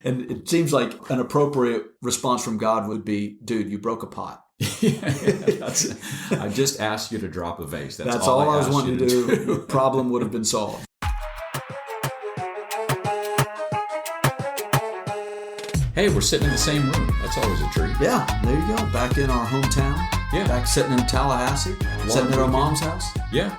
And it seems like an appropriate response from God would be, dude, you broke a pot. I just asked you to drop a vase. That's all I was wanting to do. The problem would have been solved. Hey, we're sitting in the same room. That's always a treat. Yeah, there you go. Back in our hometown. Yeah. Back sitting in Tallahassee. Sitting at our mom's house. Yeah.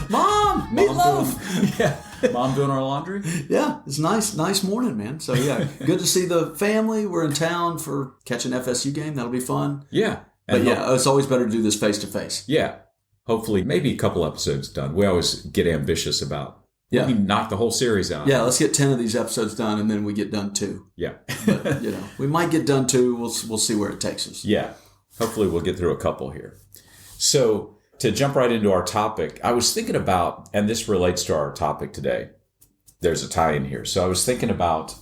Mom, meatloaf. Yeah. Mom doing our laundry? Yeah, it's nice morning, man. So yeah, good to see the family. We're in town for catching FSU game. That'll be fun. Yeah. But yeah, it's always better to do this face to face. Yeah. Hopefully, maybe a couple episodes done. We always get ambitious about maybe knock the whole series out. Yeah, let's get 10 of these episodes done, and then we get done 2. Yeah. But, we might get done 2. We'll see where it takes us. Yeah. Hopefully, we'll get through a couple here. So, to jump right into our topic, I was thinking about, and this relates to our topic today. There's a tie in here. So, I was thinking about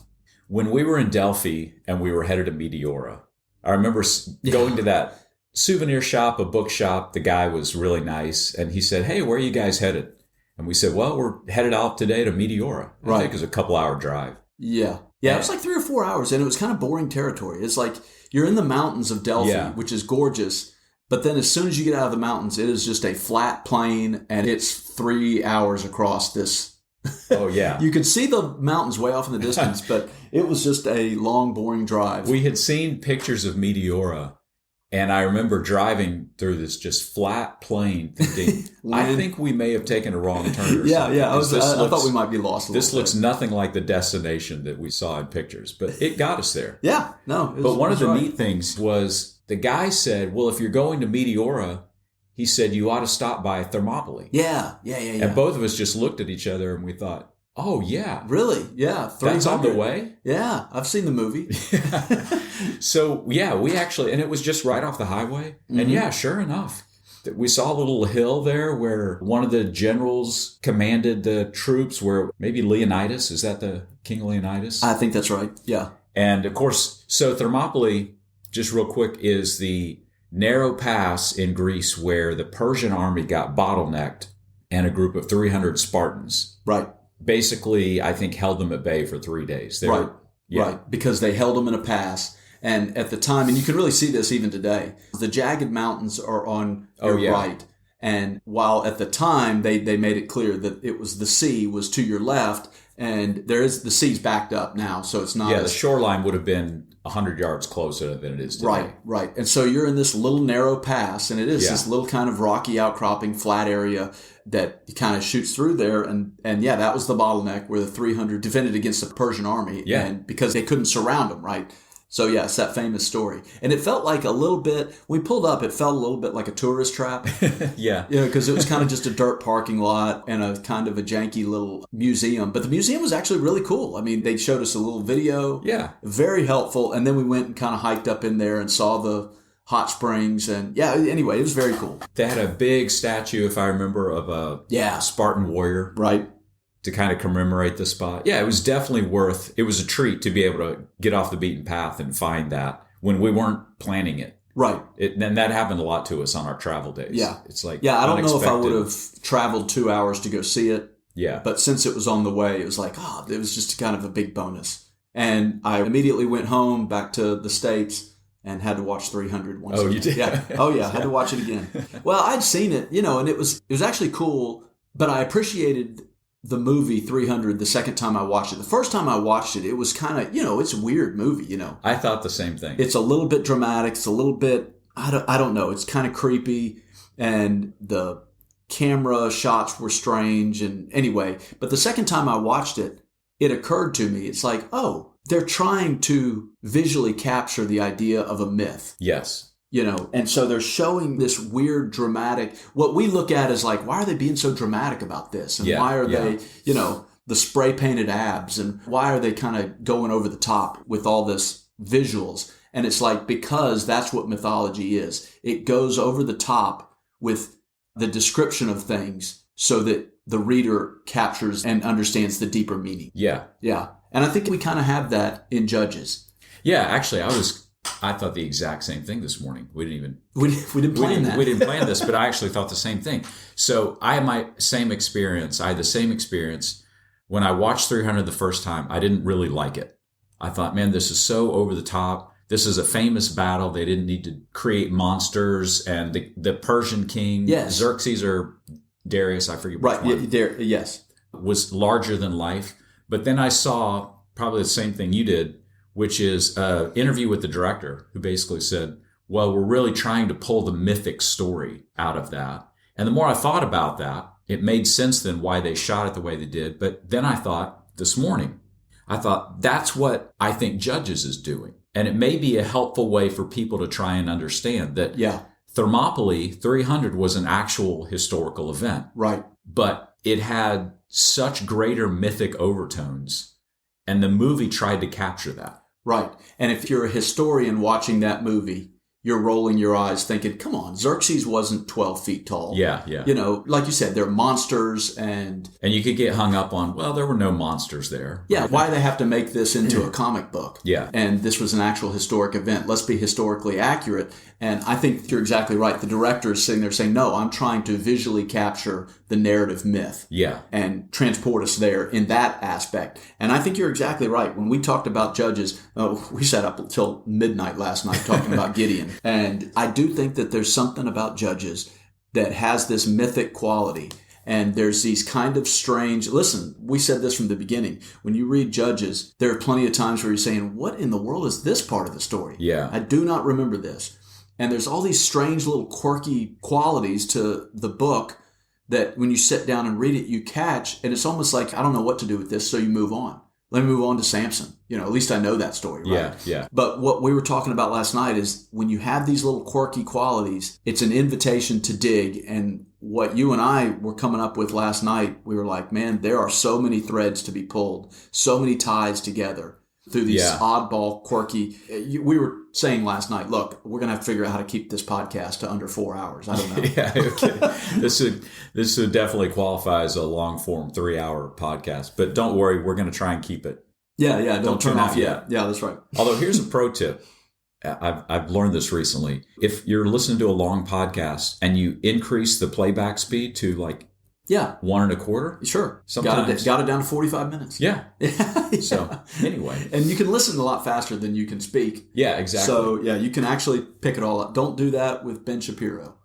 when we were in Delphi and we were headed to Meteora. I remember going to that souvenir shop, a bookshop. The guy was really nice, and he said, "Hey, where are you guys headed?" And we said, "Well, we're headed out today to Meteora." I think it was a couple-hour drive. Yeah. Yeah, it was like 3 or 4 hours, and it was kind of boring territory. It's like you're in the mountains of Delphi, which is gorgeous, but then as soon as you get out of the mountains, it is just a flat plain, and it's 3 hours across this. Oh, yeah. You could see the mountains way off in the distance, but it was just a long, boring drive. We had seen pictures of Meteora, and I remember driving through this just flat plain thinking, I think we may have taken a wrong turn or something. Yeah. I thought we might be lost a little bit. This looks nothing like the destination that we saw in pictures, but it got us there. Yeah, no. But one of the neat things was the guy said, well, if you're going to Meteora, he said, you ought to stop by Thermopylae. Yeah. And both of us just looked at each other and we thought, oh, yeah. Really? Yeah. That's on the way? Yeah. I've seen the movie. So, yeah, we actually, and it was just right off the highway. Mm-hmm. And yeah, sure enough, we saw a little hill there where one of the generals commanded the troops where maybe Leonidas, is that the King Leonidas? I think that's right. Yeah. And of course, so Thermopylae, just real quick, is the narrow pass in Greece where the Persian army got bottlenecked and a group of 300 Spartans. Right. Basically, I think held them at bay for 3 days. Right. Because they held them in a pass. And at the time, and you can really see this even today, the jagged mountains are on your right. And while at the time they made it clear that it was the sea was to your left, and the sea's backed up now, so it's not. Yeah, the shoreline would have been 100 yards closer than it is today. Right. And so you're in this little narrow pass, and it is this little kind of rocky outcropping flat area that kind of shoots through there. And that was the bottleneck where the 300 defended against the Persian army. Yeah. And because they couldn't surround them, right? So yeah, it's that famous story. And it felt like a little bit, when we pulled up, it felt a little bit like a tourist trap. Yeah. Because it was kind of just a dirt parking lot and a kind of a janky little museum. But the museum was actually really cool. I mean, they showed us a little video. Yeah. Very helpful. And then we went and kind of hiked up in there and saw the hot springs. And anyway, it was very cool. They had a big statue, if I remember, of a Spartan warrior. Right. To kind of commemorate the spot. Yeah, it was definitely it was a treat to be able to get off the beaten path and find that when we weren't planning it. Right. And that happened a lot to us on our travel days. Yeah. It's like, I don't know if I would have traveled 2 hours to go see it. Yeah. But since it was on the way, it was like, it was just kind of a big bonus. And I immediately went home back to the States and had to watch 300 once again. You did? Yeah. Oh, yeah. I had to watch it again. Well, I'd seen it, and it was actually cool, but I appreciated the movie 300 the second time I watched it. The first time I watched it, it was kind of, it's a weird movie, I thought the same thing. It's a little bit dramatic. It's a little bit, I don't know. It's kind of creepy. And the camera shots were strange. And anyway, but the second time I watched it, it occurred to me, it's like, they're trying to visually capture the idea of a myth. Yes. And so they're showing this weird dramatic, what we look at is like, why are they being so dramatic about this? And why are they, the spray painted abs, and why are they kind of going over the top with all this visuals? And it's like, because that's what mythology is. It goes over the top with the description of things so that the reader captures and understands the deeper meaning. Yeah. Yeah. And I think we kind of have that in Judges. Yeah, actually, I thought the exact same thing this morning. We didn't plan that. We didn't plan this, but I actually thought the same thing. So I had the same experience when I watched 300 the first time. I didn't really like it. I thought, man, this is so over the top. This is a famous battle. They didn't need to create monsters. And the Persian king, Xerxes or Darius, I forget which one. Yes. Was larger than life. But then I saw probably the same thing you did, which is an interview with the director who basically said, well, we're really trying to pull the mythic story out of that. And the more I thought about that, it made sense then why they shot it the way they did. But then I thought this morning, that's what I think Judges is doing. And it may be a helpful way for people to try and understand that Thermopylae 300 was an actual historical event. Right. But it had such greater mythic overtones. And the movie tried to capture that. Right. And if you're a historian watching that movie, you're rolling your eyes thinking, come on, Xerxes wasn't 12 feet tall. Yeah. You know, like you said, they're monsters and you could get hung up on, well, there were no monsters there. Yeah, why they have to make this into a comic book. Yeah. And this was an actual historic event. Let's be historically accurate. And I think you're exactly right. The director is sitting there saying, no, I'm trying to visually capture the narrative myth. Yeah. And transport us there in that aspect. And I think you're exactly right. When we talked about Judges, we sat up until midnight last night talking about Gideon. And I do think that there's something about Judges that has this mythic quality. And there's these kind of strange, listen, we said this from the beginning. When you read Judges, there are plenty of times where you're saying, what in the world is this part of the story? Yeah. I do not remember this. And there's all these strange little quirky qualities to the book that when you sit down and read it, you catch. And it's almost like, I don't know what to do with this, so you move on. Let me move on to Samson. You know, at least I know that story, right? Yeah. But what we were talking about last night is when you have these little quirky qualities, it's an invitation to dig. And what you and I were coming up with last night, we were like, man, there are so many threads to be pulled, so many ties together through these oddball, quirky. We were saying last night, look, we're going to have to figure out how to keep this podcast to under 4 hours. I don't know. Yeah, okay. This would definitely qualify as a long form 3-hour podcast, but don't worry, we're going to try and keep it. Yeah. Don't turn off yet. Yeah, that's right. Although here's a pro tip. I've learned this recently. If you're listening to a long podcast and you increase the playback speed to like 1.25. Sure. Sometimes got it down to 45 minutes. Yeah. So anyway. And you can listen a lot faster than you can speak. Yeah, exactly. So you can actually pick it all up. Don't do that with Ben Shapiro,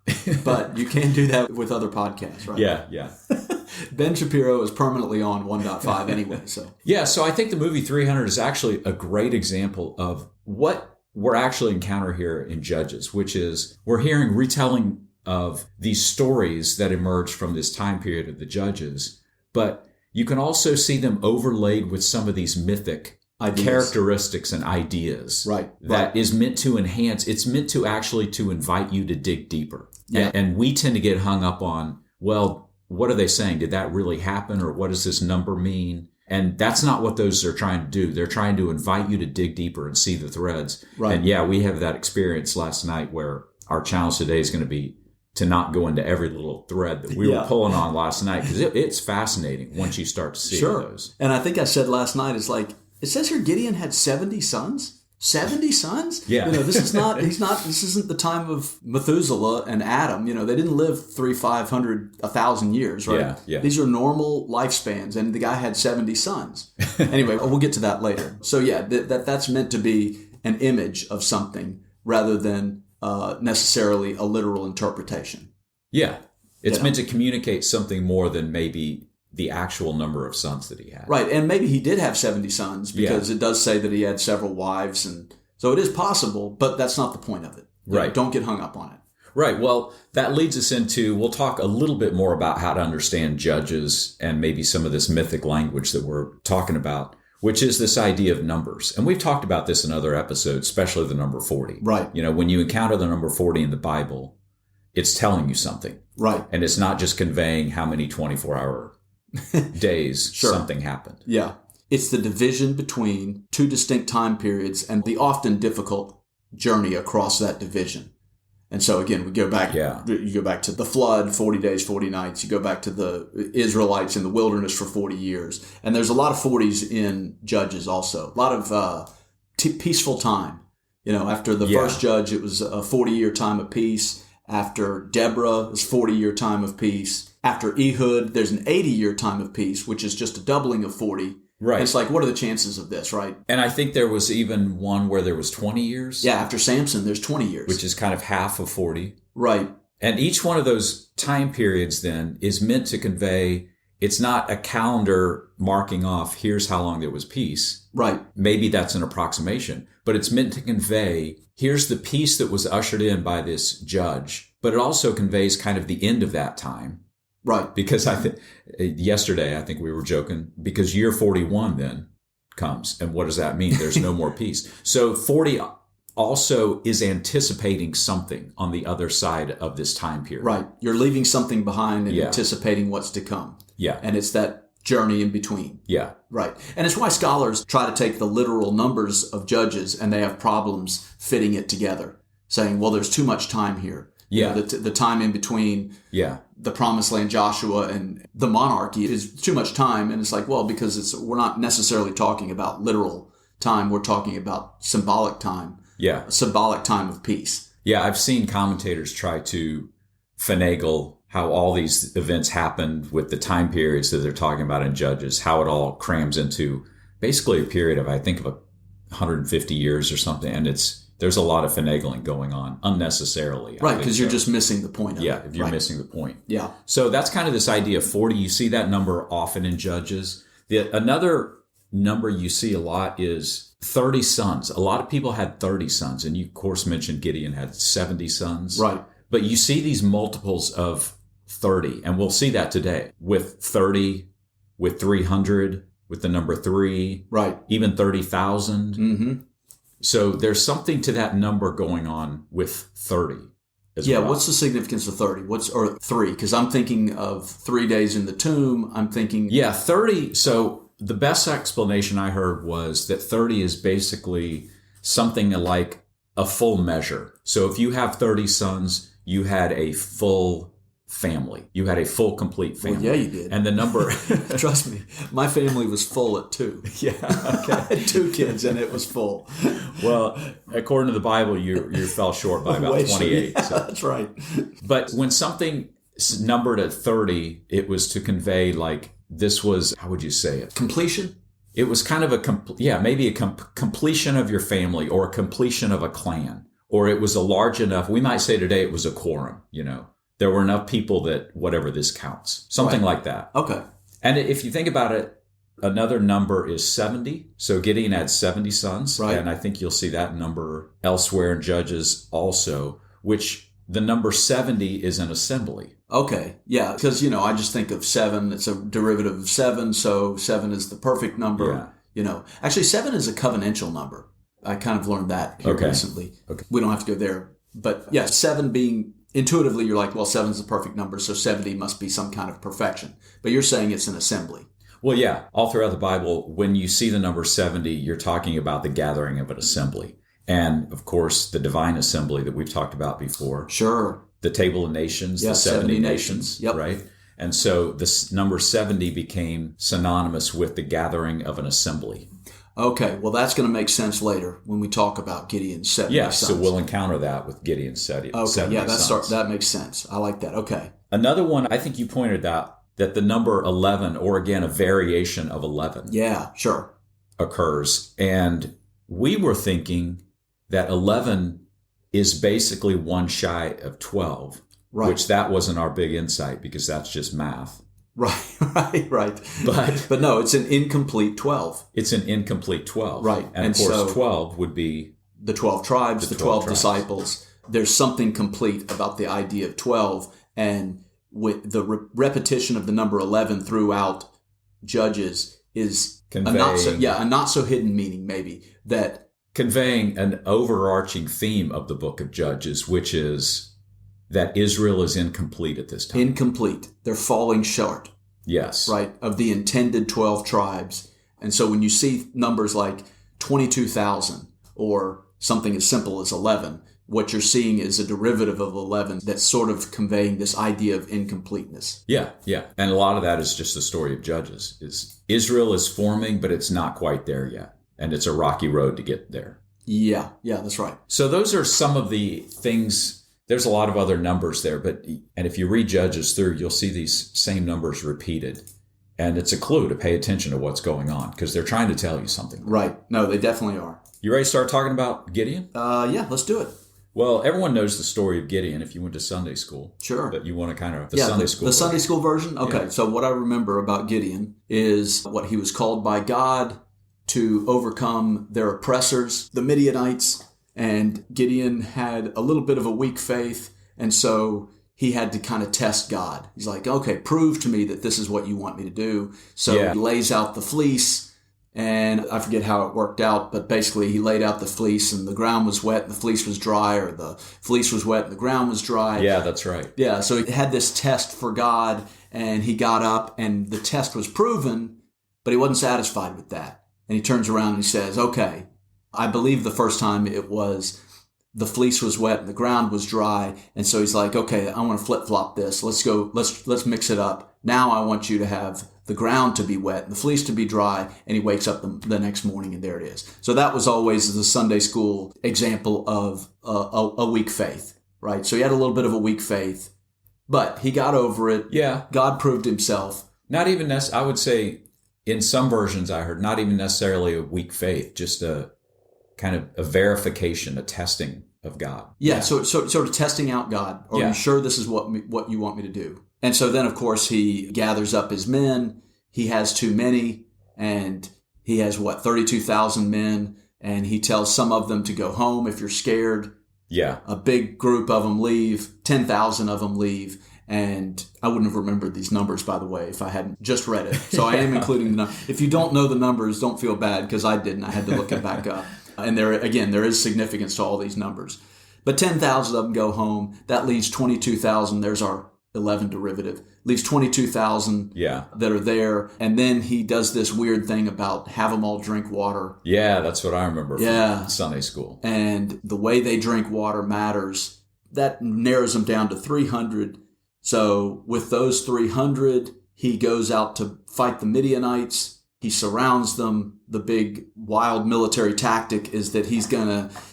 but you can do that with other podcasts, right? Yeah. Ben Shapiro is permanently on 1.5 anyway. So I think the movie 300 is actually a great example of what we're actually encountering here in Judges, which is we're hearing retelling of these stories that emerge from this time period of the Judges, but you can also see them overlaid with some of these mythic characteristics and ideas. Right. That is meant to enhance. It's meant to actually to invite you to dig deeper. Yeah. And we tend to get hung up on, well, what are they saying? Did that really happen? Or what does this number mean? And that's not what those are trying to do. They're trying to invite you to dig deeper and see the threads. Right. And we have that experience last night where our challenge today is going to be to not go into every little thread that we were pulling on last night, because it's fascinating once you start to see those. And I think I said last night, it's like, it says here Gideon had 70 sons. 70 sons? Yeah. You know, this isn't the time of Methuselah and Adam. You know, they didn't live 500, 1,000 years, right? Yeah. These are normal lifespans, and the guy had 70 sons. Anyway, we'll get to that later. So that's meant to be an image of something rather than necessarily a literal interpretation. Yeah. It's meant to communicate something more than maybe the actual number of sons that he had. Right. And maybe he did have 70 sons because it does say that he had several wives. And so it is possible, but that's not the point of it. Right. Don't get hung up on it. Right. Well, that leads us into, we'll talk a little bit more about how to understand Judges and maybe some of this mythic language that we're talking about, which is this idea of numbers. And we've talked about this in other episodes, especially the number 40. Right. You know, when you encounter the number 40 in the Bible, it's telling you something. Right. And it's not just conveying how many 24-hour days something happened. Yeah. It's the division between two distinct time periods and the often difficult journey across that division. And so again, we go back, you go back to the flood, 40 days, 40 nights. You go back to the Israelites in the wilderness for 40 years. And there's a lot of 40s in Judges also. A lot of peaceful time. You know, after the first judge, it was a 40-year time of peace. After Deborah, it was 40-year time of peace. After Ehud, there's an 80-year time of peace, which is just a doubling of 40. Right. And it's like, what are the chances of this, right? And I think there was even one where there was 20 years. Yeah, after Samson, there's 20 years. Which is kind of half of 40. Right. And each one of those time periods then is meant to convey, it's not a calendar marking off, here's how long there was peace. Right. Maybe that's an approximation, but it's meant to convey, here's the peace that was ushered in by this judge. But it also conveys kind of the end of that time. Right. Because yesterday, I think we were joking, because year 41 then comes. And what does that mean? There's no more peace. So 40 also is anticipating something on the other side of this time period. Right. You're leaving something behind and anticipating what's to come. Yeah. And it's that journey in between. Yeah. Right. And it's why scholars try to take the literal numbers of Judges and they have problems fitting it together, saying, well, there's too much time here. Yeah. You know, the time in between the Promised Land, Joshua, and the monarchy is too much time. And it's like, well, because we're not necessarily talking about literal time. We're talking about symbolic time. Yeah. A symbolic time of peace. Yeah. I've seen commentators try to finagle how all these events happened with the time periods that they're talking about in Judges, how it all crams into basically a period of, I think, of 150 years or something. And there's a lot of finagling going on unnecessarily. Right, because you're just missing the point of it. If you're missing the point. Yeah. So that's kind of this idea of 40. You see that number often in Judges. Another number you see a lot is 30 sons. A lot of people had 30 sons. And you, of course, mentioned Gideon had 70 sons. Right. But you see these multiples of 30. And we'll see that today with 30, with 300, with the number 3. Right. Even 30,000. Mm-hmm. So there's something to that number going on with 30 as well. What's the significance of 30? Or 3? Because I'm thinking of 3 days in the tomb. I'm thinking... 30. So the best explanation I heard was that 30 is basically something like a full measure. So if you have 30 sons, you had a full family. You had a full, complete family. Well, yeah, you did. And the number... Trust me, my family was full at 2. Yeah, okay. I had 2 kids and it was full. Well, according to the Bible, you fell short by about 28. Yeah, so. That's right. But when something numbered at 30, it was to convey like this was, how would you say it? Completion? It was kind of maybe a completion of your family or a completion of a clan. Or it was a large enough, we might say today it was a quorum, There were enough people that whatever this counts. Something like that. Okay. And if you think about it, another number is 70. So Gideon had 70 sons. Right. And I think you'll see that number elsewhere in Judges also, which the number 70 is an assembly. Okay. Yeah. Because, I just think of 7. It's a derivative of 7. So 7 is the perfect number. Yeah. Actually, 7 is a covenantal number. I kind of learned that here recently. Okay. We don't have to go there. But 7 being... Intuitively, you're like, well, 7 is the perfect number, so 70 must be some kind of perfection. But you're saying it's an assembly. Well, yeah. All throughout the Bible, when you see the number 70, you're talking about the gathering of an assembly. And, of course, the divine assembly that we've talked about before. Sure. The table of nations, the 70 nations. Yep. Right? And so this number 70 became synonymous with the gathering of an assembly. Okay, well, that's going to make sense later when we talk about Gideon's 70 sons. So we'll encounter that with Gideon's 70 Okay, yeah, sons. That makes sense. I like that. Okay. Another one, I think you pointed out that the number 11, or again, a variation of 11. Yeah, sure. Occurs. And we were thinking that 11 is basically one shy of 12, which that wasn't our big insight because that's just math. Right. But no, it's an incomplete 12. It's an incomplete 12. Right. And of course, 12 would be... The 12 tribes, the 12 disciples. There's something complete about the idea of 12. And with the repetition of the number 11 throughout Judges is a not so hidden meaning, maybe, that... Conveying an overarching theme of the book of Judges, which is... that Israel is incomplete at this time. Incomplete. They're falling short. Yes. Right, of the intended 12 tribes. And so when you see numbers like 22,000 or something as simple as 11, what you're seeing is a derivative of 11 that's sort of conveying this idea of incompleteness. Yeah. And a lot of that is just the story of Judges. Israel is forming, but it's not quite there yet. And it's a rocky road to get there. Yeah, that's right. So those are some of the things... There's a lot of other numbers there, and if you read Judges through, you'll see these same numbers repeated. And it's a clue to pay attention to what's going on because they're trying to tell you something. Right. No, they definitely are. You ready to start talking about Gideon? Yeah, let's do it. Well, everyone knows the story of Gideon if you went to Sunday school. Sure. But you want to kind of, Sunday school The version. Sunday school version? Okay, Yeah. So what I remember about Gideon is what he was called by God to overcome their oppressors, the Midianites, and Gideon had a little bit of a weak faith, and so he had to kind of test God. He's like, okay, prove to me that this is what you want me to do. So he lays out the fleece, and I forget how it worked out, but basically he laid out the fleece and the ground was wet and the fleece was dry, or the fleece was wet and the ground was dry. Yeah, that's right. Yeah, so he had this test for God, and he got up and the test was proven, but he wasn't satisfied with that. And he turns around and he says, okay, I believe the first time it was the fleece was wet and the ground was dry. And so he's like, okay, I want to flip-flop this. Let's mix it up. Now I want you to have the ground to be wet and the fleece to be dry. And he wakes up the next morning and there it is. So that was always the Sunday school example of a weak faith, right? So he had a little bit of a weak faith, but he got over it. Yeah. God proved himself. Not even I would say in some versions I heard, not even necessarily a weak faith, just a kind of a verification, a testing of God. Yeah. So sort of testing out God. Are you sure this is what you want me to do? And so then, of course, he gathers up his men. He has too many, and he has 32,000 men, and he tells some of them to go home if you're scared. Yeah. A big group of them leave. 10,000 of them leave. And I wouldn't have remembered these numbers, by the way, if I hadn't just read it. So I am including the numbers. If you don't know the numbers, don't feel bad, because I didn't. I had to look it back up. And there is significance to all these numbers. But 10,000 of them go home. That leaves 22,000. There's our 11 derivative. Leaves 22,000 that are there. And then he does this weird thing about have them all drink water. Yeah, that's what I remember from Sunday school. And the way they drink water matters. That narrows them down to 300. So with those 300, he goes out to fight the Midianites. He surrounds them. The big wild military tactic is that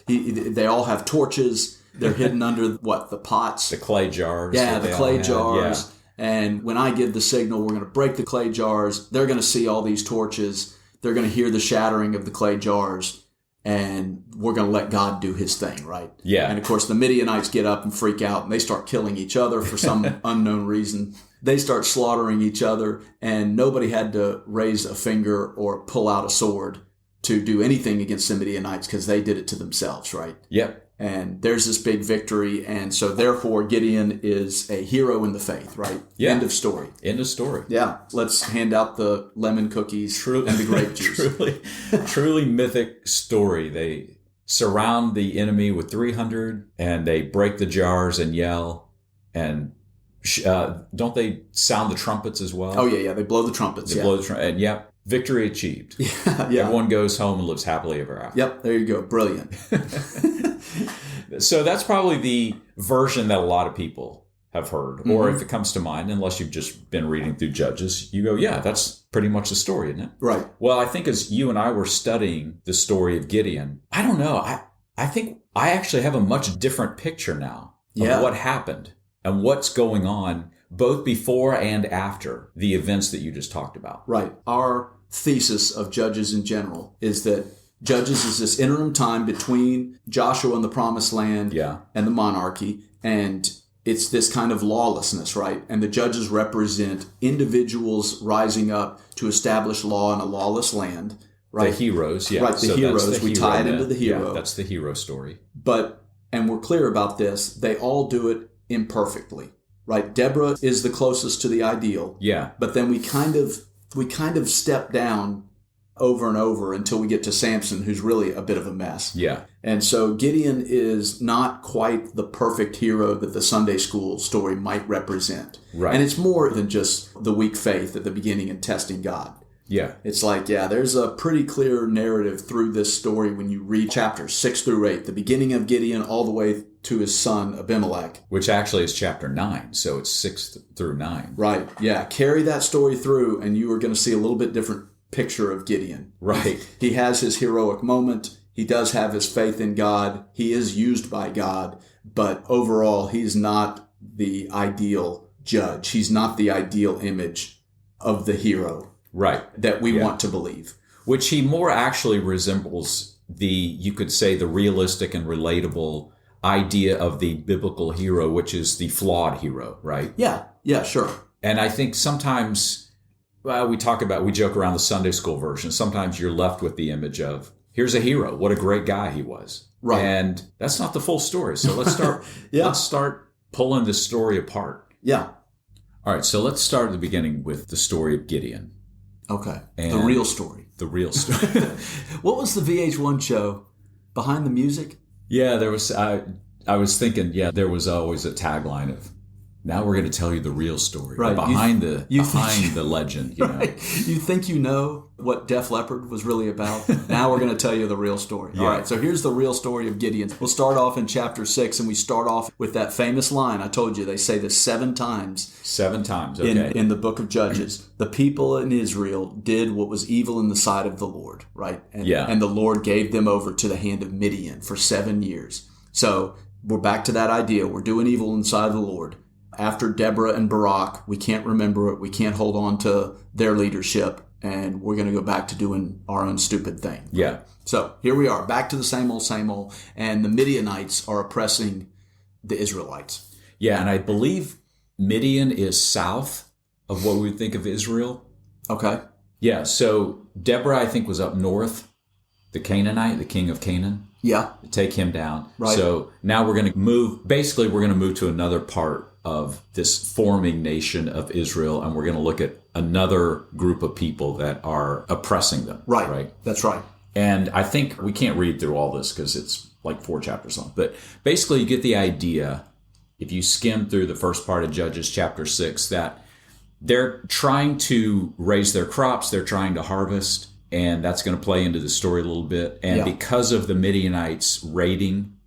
they all have torches. They're hidden under the pots. The clay jars. Yeah, the clay jars. Yeah. And when I give the signal, we're going to break the clay jars. They're going to see all these torches. They're going to hear the shattering of the clay jars. And we're going to let God do his thing, right? Yeah. And of course, the Midianites get up and freak out, and they start killing each other for some unknown reason. They start slaughtering each other, and nobody had to raise a finger or pull out a sword to do anything against the Midianites because they did it to themselves, right? Yep. And there's this big victory, and so therefore Gideon is a hero in the faith, right? Yeah. End of story. End of story. Yeah. Let's hand out the lemon cookies and the grape juice. Truly mythic story. They surround the enemy with 300, and they break the jars and yell. And don't they sound the trumpets as well? Oh, yeah. They blow the trumpets. They blow the trumpet. And victory achieved. Yeah. Everyone goes home and lives happily ever after. Yep. There you go. Brilliant. So that's probably the version that a lot of people have heard. Mm-hmm. Or if it comes to mind, unless you've just been reading through Judges, you go, yeah, that's pretty much the story, isn't it? Right. Well, I think as you and I were studying the story of Gideon, I don't know. I think I actually have a much different picture now of what happened and what's going on both before and after the events that you just talked about. Right. Our thesis of Judges in general is that Judges is this interim time between Joshua and the Promised Land and the monarchy, and it's this kind of lawlessness, right? And the judges represent individuals rising up to establish law in a lawless land, right? The heroes, yeah. Right, the heroes. We tie it into the hero. Yeah, that's the hero story. And we're clear about this, they all do it imperfectly, right? Deborah is the closest to the ideal. Yeah. But then we kind of step down over and over until we get to Samson, who's really a bit of a mess. Yeah. And so Gideon is not quite the perfect hero that the Sunday school story might represent. Right. And it's more than just the weak faith at the beginning and testing God. Yeah. It's like, there's a pretty clear narrative through this story when you read chapters 6 through 8, the beginning of Gideon all the way to his son Abimelech. Which actually is chapter 9, so it's 6 through 9. Right, yeah. Carry that story through and you are going to see a little bit different picture of Gideon. Right. He has his heroic moment. He does have his faith in God. He is used by God. But overall, he's not the ideal judge. He's not the ideal image of the hero. Right. That we want to believe. Which he more actually resembles you could say, the realistic and relatable idea of the biblical hero, which is the flawed hero, right? Yeah, sure. And I think sometimes, we joke around the Sunday school version. Sometimes you're left with the image of, here's a hero. What a great guy he was. Right. And that's not the full story. So let's start, let's start pulling this story apart. Yeah. All right. So let's start at the beginning with the story of Gideon. Okay. And the real story. The real story. What was the VH1 show? Behind the Music? Yeah, there was, I was thinking, there was always a tagline of, now we're going to tell you the real story. Right. Behind the legend. You right. know? You think you know what Def Leppard was really about? Now we're going to tell you the real story. Yeah. All right, so here's the real story of Gideon. We'll start off in chapter 6, and we start off with that famous line. I told you, they say this 7 times. 7 times, okay. In the book of Judges. The people in Israel did what was evil in the sight of the Lord, right? And the Lord gave them over to the hand of Midian for 7 years. So we're back to that idea. We're doing evil in the sight of the Lord. After Deborah and Barak, we can't remember it. We can't hold on to their leadership, and we're going to go back to doing our own stupid thing. Right? Yeah. So here we are, back to the same old, and the Midianites are oppressing the Israelites. Yeah, and I believe Midian is south of what we would think of Israel. Okay. Yeah, so Deborah, I think, was up north, the Canaanite, the king of Canaan. Yeah. Take him down. Right. So now we're going to move to another part of this forming nation of Israel, and we're going to look at another group of people that are oppressing them. Right. That's right. And I think we can't read through all this because it's like 4 chapters long. But basically, you get the idea, if you skim through the first part of Judges chapter 6, that they're trying to raise their crops, they're trying to harvest, and that's going to play into the story a little bit. And because of the Midianites raiding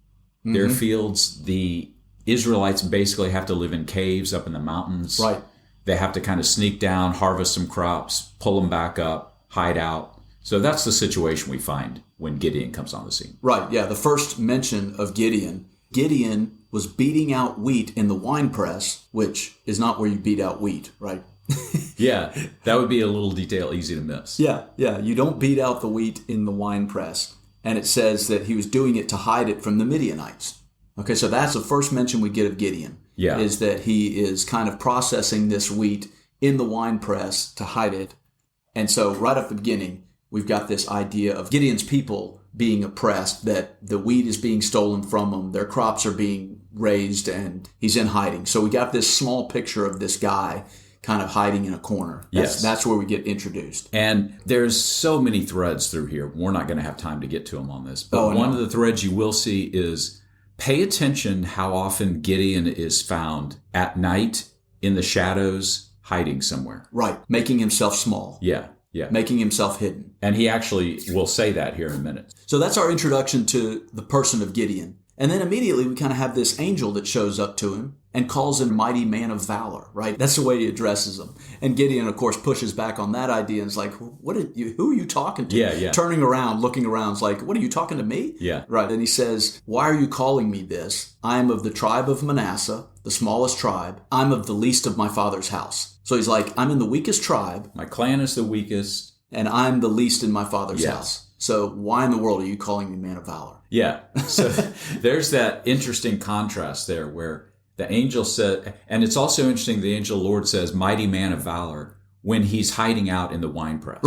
their fields, the Israelites basically have to live in caves up in the mountains. Right. They have to kind of sneak down, harvest some crops, pull them back up, hide out. So that's the situation we find when Gideon comes on the scene. Right, yeah. The first mention of Gideon was beating out wheat in the winepress, which is not where you beat out wheat, right? Yeah, that would be a little detail easy to miss. Yeah. You don't beat out the wheat in the winepress. And it says that he was doing it to hide it from the Midianites. Okay, so that's the first mention we get of Gideon. Yeah. Is that he is kind of processing this wheat in the winepress to hide it. And so right off the beginning, we've got this idea of Gideon's people being oppressed, that the wheat is being stolen from them, their crops are being raised, and he's in hiding. So we got this small picture of this guy kind of hiding in a corner. That's where we get introduced. And there's so many threads through here. We're not going to have time to get to them on this. But one of the threads you will see is pay attention how often Gideon is found at night in the shadows, hiding somewhere. Right. Making himself small. Yeah. Making himself hidden. And he actually will say that here in a minute. So that's our introduction to the person of Gideon. And then immediately we kind of have this angel that shows up to him and calls him mighty man of valor, right? That's the way he addresses him. And Gideon, of course, pushes back on that idea and is like, who are you talking to? Yeah. Turning around, looking around, is like, what are you talking to me? Yeah. Right. And he says, why are you calling me this? I am of the tribe of Manasseh, the smallest tribe. I'm of the least of my father's house. So he's like, I'm in the weakest tribe. My clan is the weakest. And I'm the least in my father's house. So why in the world are you calling me man of valor? Yeah. So there's that interesting contrast there where the angel said, and it's also interesting, the angel Lord says, mighty man of valor, when he's hiding out in the winepress.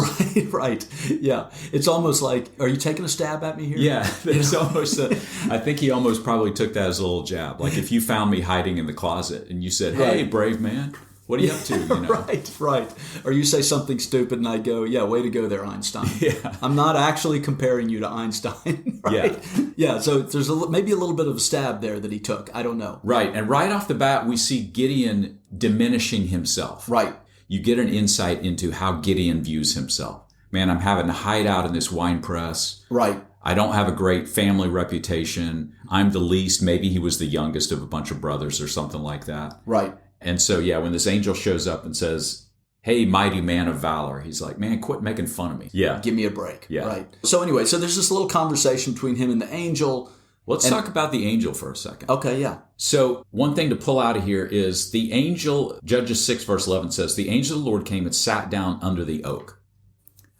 Right. Yeah. It's almost like, are you taking a stab at me here? Yeah. There's almost I think he almost probably took that as a little jab. Like if you found me hiding in the closet and you said, hey, brave man, what are you up to? You know? Right. Or you say something stupid and I go, yeah, way to go there, Einstein. Yeah. I'm not actually comparing you to Einstein. Right? Yeah. So there's maybe a little bit of a stab there that he took. I don't know. Right. And right off the bat, we see Gideon diminishing himself. Right. You get an insight into how Gideon views himself. Man, I'm having to hide out in this wine press. Right. I don't have a great family reputation. I'm the least. Maybe he was the youngest of a bunch of brothers or something like that. Right. And so, when this angel shows up and says, hey, mighty man of valor, he's like, man, quit making fun of me. Yeah. Give me a break. Yeah. Right. So anyway, so there's this little conversation between him and the angel. Let's talk about the angel for a second. Okay, yeah. So one thing to pull out of here is the angel, Judges 6 verse 11 says, the angel of the Lord came and sat down under the oak.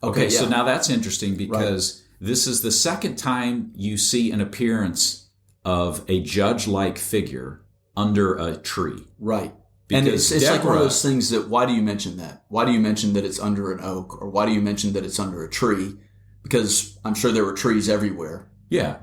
Okay, so now that's interesting because this is the second time you see an appearance of a judge-like figure under a tree. Right. And it's like one of those things that, why do you mention that? Why do you mention that it's under an oak? Or why do you mention that it's under a tree? Because I'm sure there were trees everywhere. Yeah.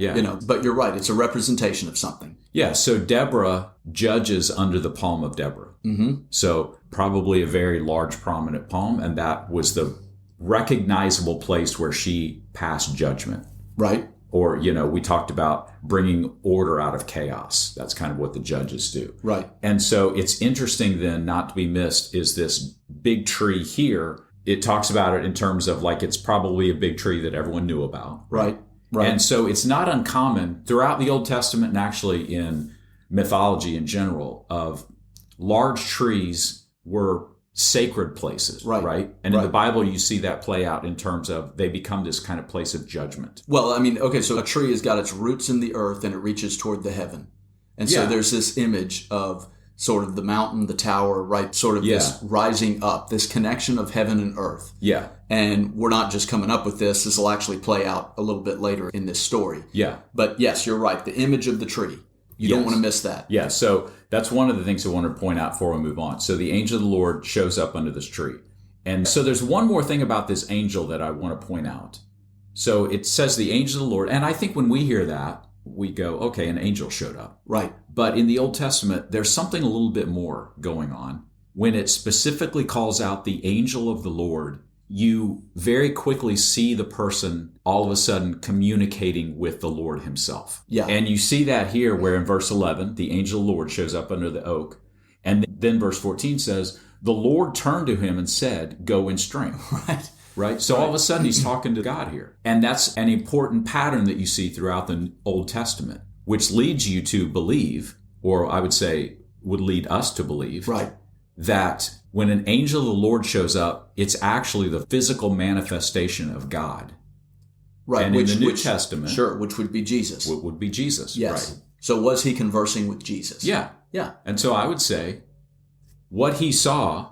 But you're right. It's a representation of something. Yeah. So Deborah judges under the palm of Deborah. Mm-hmm. So probably a very large, prominent palm. And that was the recognizable place where she passed judgment. Right. Or, we talked about bringing order out of chaos. That's kind of what the judges do. Right. And so it's interesting then, not to be missed, is this big tree here. It talks about it in terms of like it's probably a big tree that everyone knew about. Right. And so it's not uncommon throughout the Old Testament and actually in mythology in general of large trees were sacred places, right? And in the Bible, you see that play out in terms of they become this kind of place of judgment. Well, I mean, okay, so a tree has got its roots in the earth and it reaches toward the heaven. And so there's this image of sort of the mountain, the tower, right? Sort of this rising up, this connection of heaven and earth. Yeah. And we're not just coming up with this. This will actually play out a little bit later in this story. Yeah. But yes, you're right. The image of the tree. You don't want to miss that. Yeah. So that's one of the things I want to point out before we move on. So the angel of the Lord shows up under this tree. And so there's one more thing about this angel that I want to point out. So it says the angel of the Lord. And I think when we hear that, we go, okay, an angel showed up. Right. But in the Old Testament, there's something a little bit more going on. When it specifically calls out the angel of the Lord, you very quickly see the person all of a sudden communicating with the Lord himself. Yeah. And you see that here where in verse 11, the angel of the Lord shows up under the oak. And then verse 14 says, the Lord turned to him and said, go in strength. Right? So all of a sudden he's talking to God here. And that's an important pattern that you see throughout the Old Testament, which leads you to believe, or I would say would lead us to believe, that when an angel of the Lord shows up, it's actually the physical manifestation of God. Right. And in the New Testament. Sure, which would be Jesus. Would be Jesus. Yes. Right. So was he conversing with Jesus? Yeah. Yeah. And so I would say what he saw,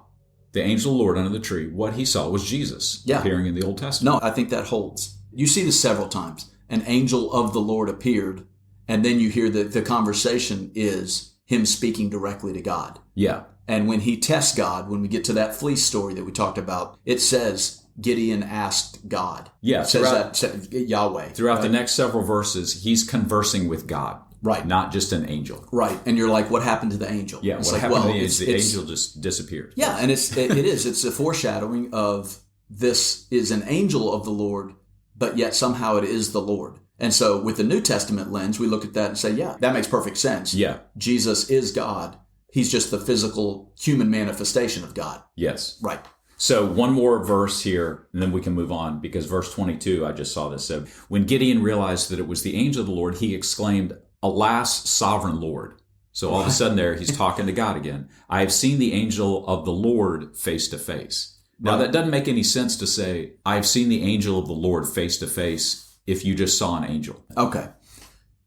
the angel of the Lord under the tree, what he saw was Jesus appearing in the Old Testament. No, I think that holds. You see this several times. An angel of the Lord appeared, and then you hear that the conversation is him speaking directly to God. Yeah. And when he tests God, when we get to that fleece story that we talked about, it says Gideon asked God. Yeah. It says Yahweh. Throughout the next several verses, he's conversing with God. Right. Not just an angel. Right. And you're like, what happened to the angel? Yeah. It's what like, happened to the angel? The angel just disappeared. Yeah. And it is. It's a foreshadowing of this is an angel of the Lord, but yet somehow it is the Lord. And so with the New Testament lens, we look at that and say, yeah, that makes perfect sense. Yeah. Jesus is God. He's just the physical human manifestation of God. Yes. Right. So one more verse here, and then we can move on, because verse 22, I just saw this. So when Gideon realized that it was the angel of the Lord, he exclaimed, alas, sovereign Lord. So all of a sudden there, he's talking to God again. I have seen the angel of the Lord face to face. Now that doesn't make any sense to say, I've seen the angel of the Lord face to face if you just saw an angel. Okay.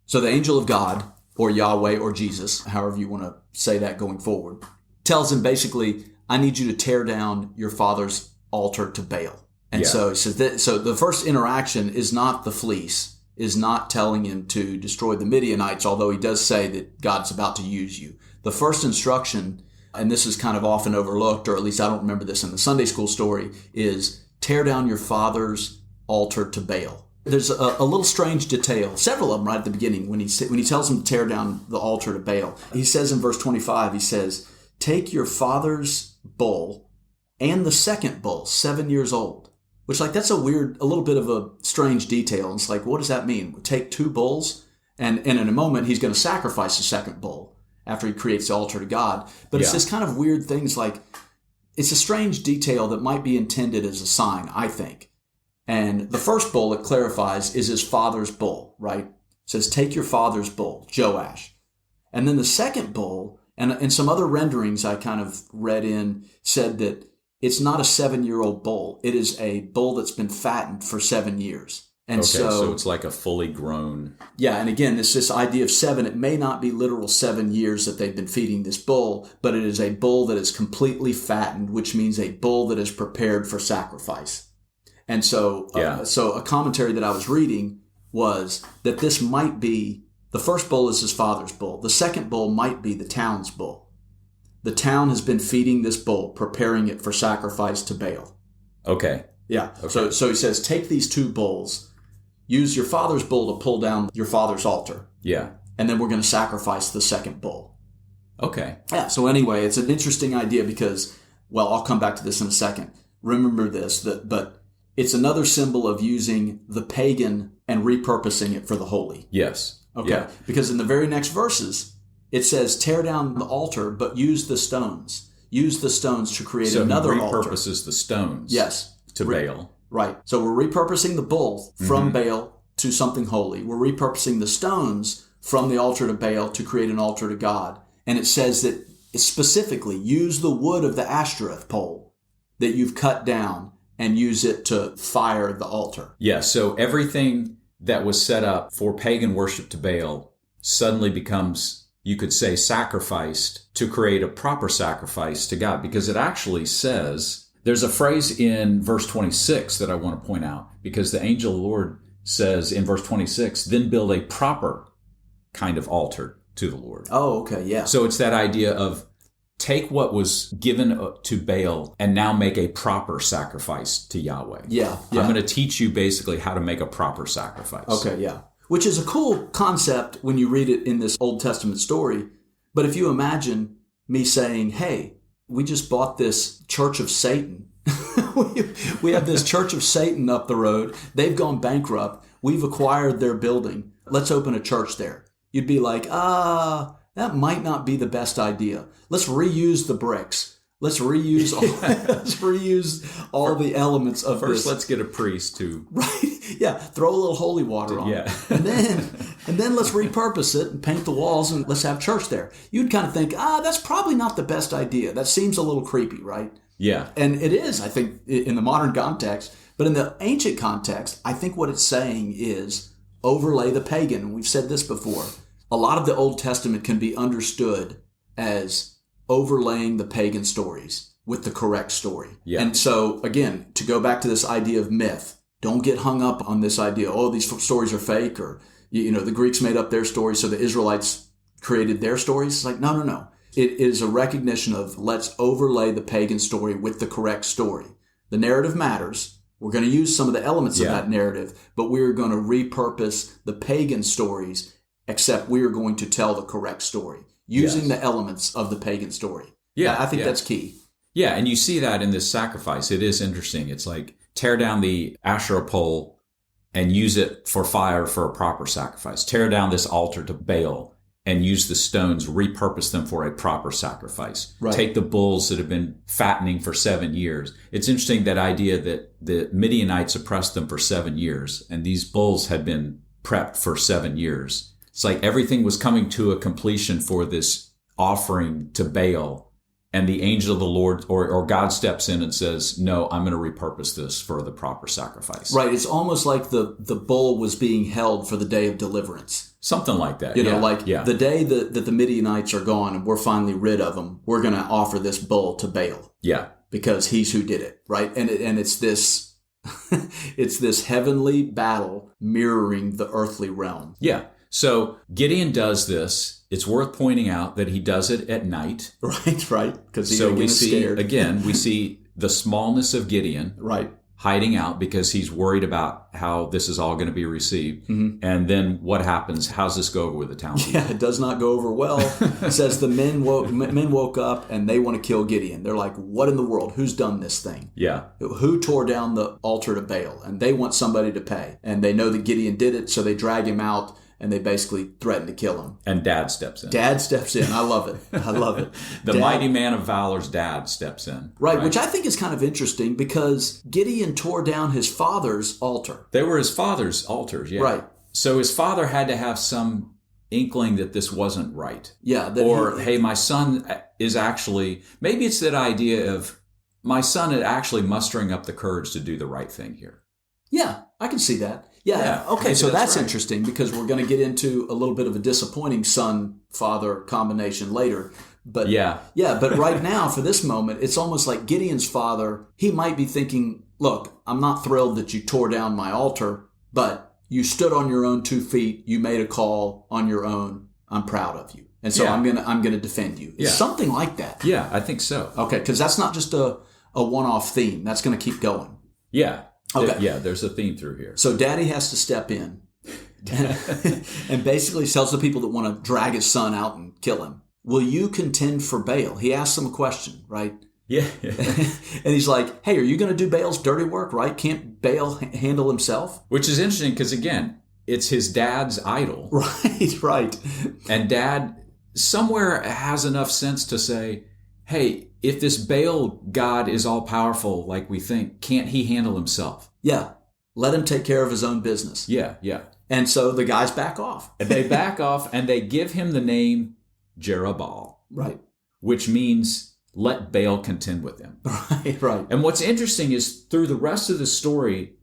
So the angel of God, or Yahweh, or Jesus, however you want to say that going forward, tells him basically, I need you to tear down your father's altar to Baal. And so he says so the first interaction is not the fleece, is not telling him to destroy the Midianites, although he does say that God's about to use you. The first instruction, and this is kind of often overlooked, or at least I don't remember this in the Sunday school story, is tear down your father's altar to Baal. There's a little strange detail, several of them right at the beginning, when he tells him to tear down the altar to Baal. He says in verse 25, he says, take your father's bull and the second bull, 7 years old. Which, like, that's a little bit of a strange detail. It's like, what does that mean? Take two bulls, and in a moment, he's going to sacrifice the second bull after he creates the altar to God. But it's this kind of weird things, like, it's a strange detail that might be intended as a sign, I think. And the first bull, it clarifies, is his father's bull, right? It says, take your father's bull, Joash. And then the second bull, and some other renderings I kind of read in, said that it's not a 7-year-old bull. It is a bull that's been fattened for 7 years. And so it's like a fully grown. Yeah, and again, this idea of 7, it may not be literal 7 years that they've been feeding this bull, but it is a bull that is completely fattened, which means a bull that is prepared for sacrifice. And so, so a commentary that I was reading was that this might be, the first bull is his father's bull. The second bull might be the town's bull. The town has been feeding this bull, preparing it for sacrifice to Baal. Okay. Yeah. Okay. So he says, take these 2 bulls. Use your father's bull to pull down your father's altar. Yeah. And then we're going to sacrifice the second bull. Okay. Yeah. So anyway, it's an interesting idea because, well, I'll come back to this in a second. Remember this, but it's another symbol of using the pagan and repurposing it for the holy. Yes. Okay. Yeah. Because in the very next verses, it says, tear down the altar, but use the stones. Use the stones to create another altar. So repurposes the stones. Yes. To Baal. Right. So we're repurposing the bull from Baal to something holy. We're repurposing the stones from the altar to Baal to create an altar to God. And it says that specifically use the wood of the Ashtoreth pole that you've cut down and use it to fire the altar. Yeah. So everything that was set up for pagan worship to Baal suddenly becomes, you could say, sacrificed to create a proper sacrifice to God, because it actually says, there's a phrase in verse 26 that I want to point out, because the angel of the Lord says in verse 26, then build a proper kind of altar to the Lord. Oh, okay, yeah. So it's that idea of take what was given to Baal and now make a proper sacrifice to Yahweh. Yeah. I'm going to teach you basically how to make a proper sacrifice. Okay, yeah. Which is a cool concept when you read it in this Old Testament story. But if you imagine me saying, hey, we just bought this Church of Satan. we have this Church of Satan up the road. They've gone bankrupt. We've acquired their building. Let's open a church there. You'd be like, that might not be the best idea. Let's reuse the bricks. Let's reuse all the elements of First, this. let's get a priest to... Right. Yeah. Throw a little holy water on it. Yeah. And then let's repurpose it and paint the walls and let's have church there. You'd kind of think, that's probably not the best idea. That seems a little creepy, right? Yeah. And it is, I think, in the modern context. But in the ancient context, I think what it's saying is overlay the pagan. And we've said this before. A lot of the Old Testament can be understood as overlaying the pagan stories with the correct story. Yeah. And so, again, to go back to this idea of myth, don't get hung up on this idea, these stories are fake, or, the Greeks made up their stories, so the Israelites created their stories. It's like, no. It is a recognition of let's overlay the pagan story with the correct story. The narrative matters. We're going to use some of the elements of that narrative, but we're going to repurpose the pagan stories, except we are going to tell the correct story using the elements of the pagan story. Yeah, I think that's key. Yeah, and you see that in this sacrifice. It is interesting. It's like tear down the Asherah pole and use it for fire for a proper sacrifice. Tear down this altar to Baal and use the stones, repurpose them for a proper sacrifice. Right. Take the bulls that have been fattening for 7 years. It's interesting, that idea that the Midianites oppressed them for 7 years, and these bulls had been prepped for 7 years. It's like everything was coming to a completion for this offering to Baal, and the angel of the Lord or God steps in and says, no, I'm going to repurpose this for the proper sacrifice. Right. It's almost like the bull was being held for the day of deliverance. Something like that. The day that the Midianites are gone and we're finally rid of them, we're going to offer this bull to Baal. Yeah. Because he's who did it. Right. And it's this, it's this heavenly battle mirroring the earthly realm. Yeah. So Gideon does this. It's worth pointing out that he does it at night. Right. Because so we see, again, we see the smallness of Gideon. Right. Hiding out because he's worried about how this is all going to be received. Mm-hmm. And then what happens? How's this go over with the town people? Yeah, it does not go over well. It says the men woke up and they want to kill Gideon. They're like, what in the world? Who's done this thing? Yeah. Who tore down the altar to Baal? And they want somebody to pay. And they know that Gideon did it, so they drag him out. And they basically threaten to kill him. And Dad steps in. I love it. The mighty man of valor's dad steps in. Right, which I think is kind of interesting because Gideon tore down his father's altar. They were his father's altars, yeah. Right. So his father had to have some inkling that this wasn't right. Yeah. Hey, my son is actually, maybe it's that idea of my son is actually mustering up the courage to do the right thing here. Yeah, I can see that. Yeah. Okay. So that's interesting because we're going to get into a little bit of a disappointing son-father combination later. But but right now, for this moment, it's almost like Gideon's father, he might be thinking, look, I'm not thrilled that you tore down my altar, but you stood on your own 2 feet. You made a call on your own. I'm proud of you. And so I'm gonna defend you. It's something like that. Yeah, I think so. Okay, because that's not just a one-off theme. That's going to keep going. Yeah. Okay. There's a theme through here. So daddy has to step in and basically tells the people that want to drag his son out and kill him, will you contend for Baal? He asks them a question, right? Yeah. And he's like, hey, are you going to do Baal's dirty work, right? Can't Baal handle himself? Which is interesting because, again, it's his dad's idol. Right. And dad somewhere has enough sense to say, hey, if this Baal god is all powerful like we think, can't he handle himself? Yeah. Let him take care of his own business. Yeah. And so the guys back off. And they back off and they give him the name Jerubbaal. Right. Which means let Baal contend with him. Right. And what's interesting is through the rest of the story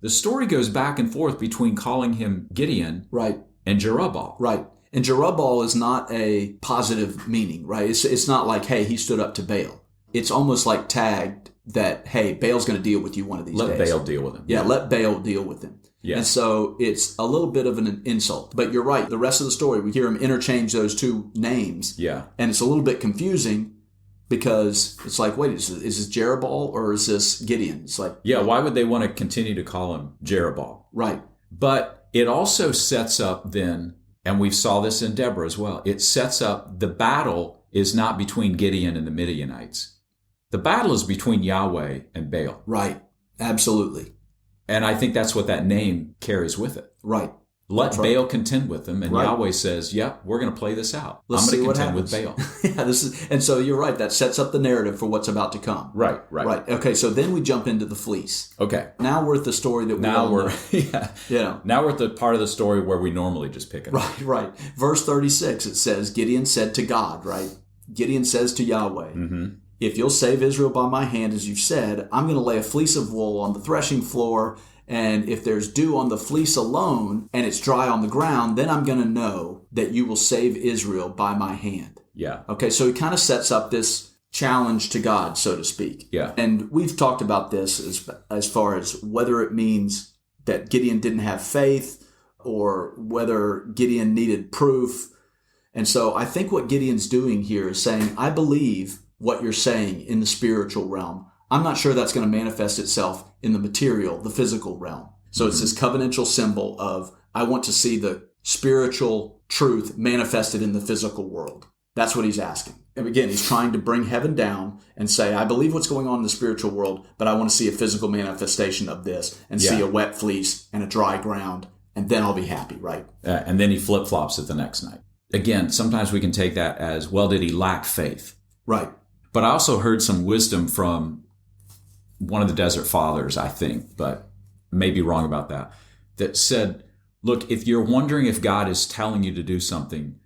goes back and forth between calling him Gideon and Jerubbaal. Right. And Jerubbaal is not a positive meaning, right? It's not like, hey, he stood up to Baal. It's almost like tagged that, hey, Baal's going to deal with you one of these days. Let Baal deal with him. Yeah, let Baal deal with him. Yeah. And so it's a little bit of an insult. But you're right. The rest of the story, we hear him interchange those two names. Yeah. And it's a little bit confusing because it's like, wait, is this Jerubbaal or is this Gideon? It's like, yeah, why would they want to continue to call him Jerubbaal? Right. But it also sets up then, and we saw this in Deborah as well, it sets up the battle is not between Gideon and the Midianites. The battle is between Yahweh and Baal. Right. Absolutely. And I think that's what that name carries with it. Right. Let Baal contend with them. And Yahweh says, yep, we're going to play this out. I'm going to contend with Baal. And so you're right. That sets up the narrative for what's about to come. Right. Okay. So then we jump into the fleece. Okay. Now we're at the story that now we're at the part of the story where we normally just pick it up. Right. Verse 36, it says, Gideon said to God, right? Gideon says to Yahweh, if you'll save Israel by my hand, as you've said, I'm going to lay a fleece of wool on the threshing floor. And if there's dew on the fleece alone and it's dry on the ground, then I'm going to know that you will save Israel by my hand. Yeah. Okay, so he kind of sets up this challenge to God, so to speak. Yeah. And we've talked about this as far as whether it means that Gideon didn't have faith or whether Gideon needed proof. And so I think what Gideon's doing here is saying, I believe what you're saying in the spiritual realm. I'm not sure that's going to manifest itself in the material, the physical realm. So it's this covenantal symbol of, I want to see the spiritual truth manifested in the physical world. That's what he's asking. And again, he's trying to bring heaven down and say, I believe what's going on in the spiritual world, but I want to see a physical manifestation of this and see a wet fleece and a dry ground, and then I'll be happy, right? And then he flip-flops it the next night. Again, sometimes we can take that as, well, did he lack faith? Right. But I also heard some wisdom from one of the Desert Fathers, I think, but may be wrong about that said, look, if you're wondering if God is telling you to do something,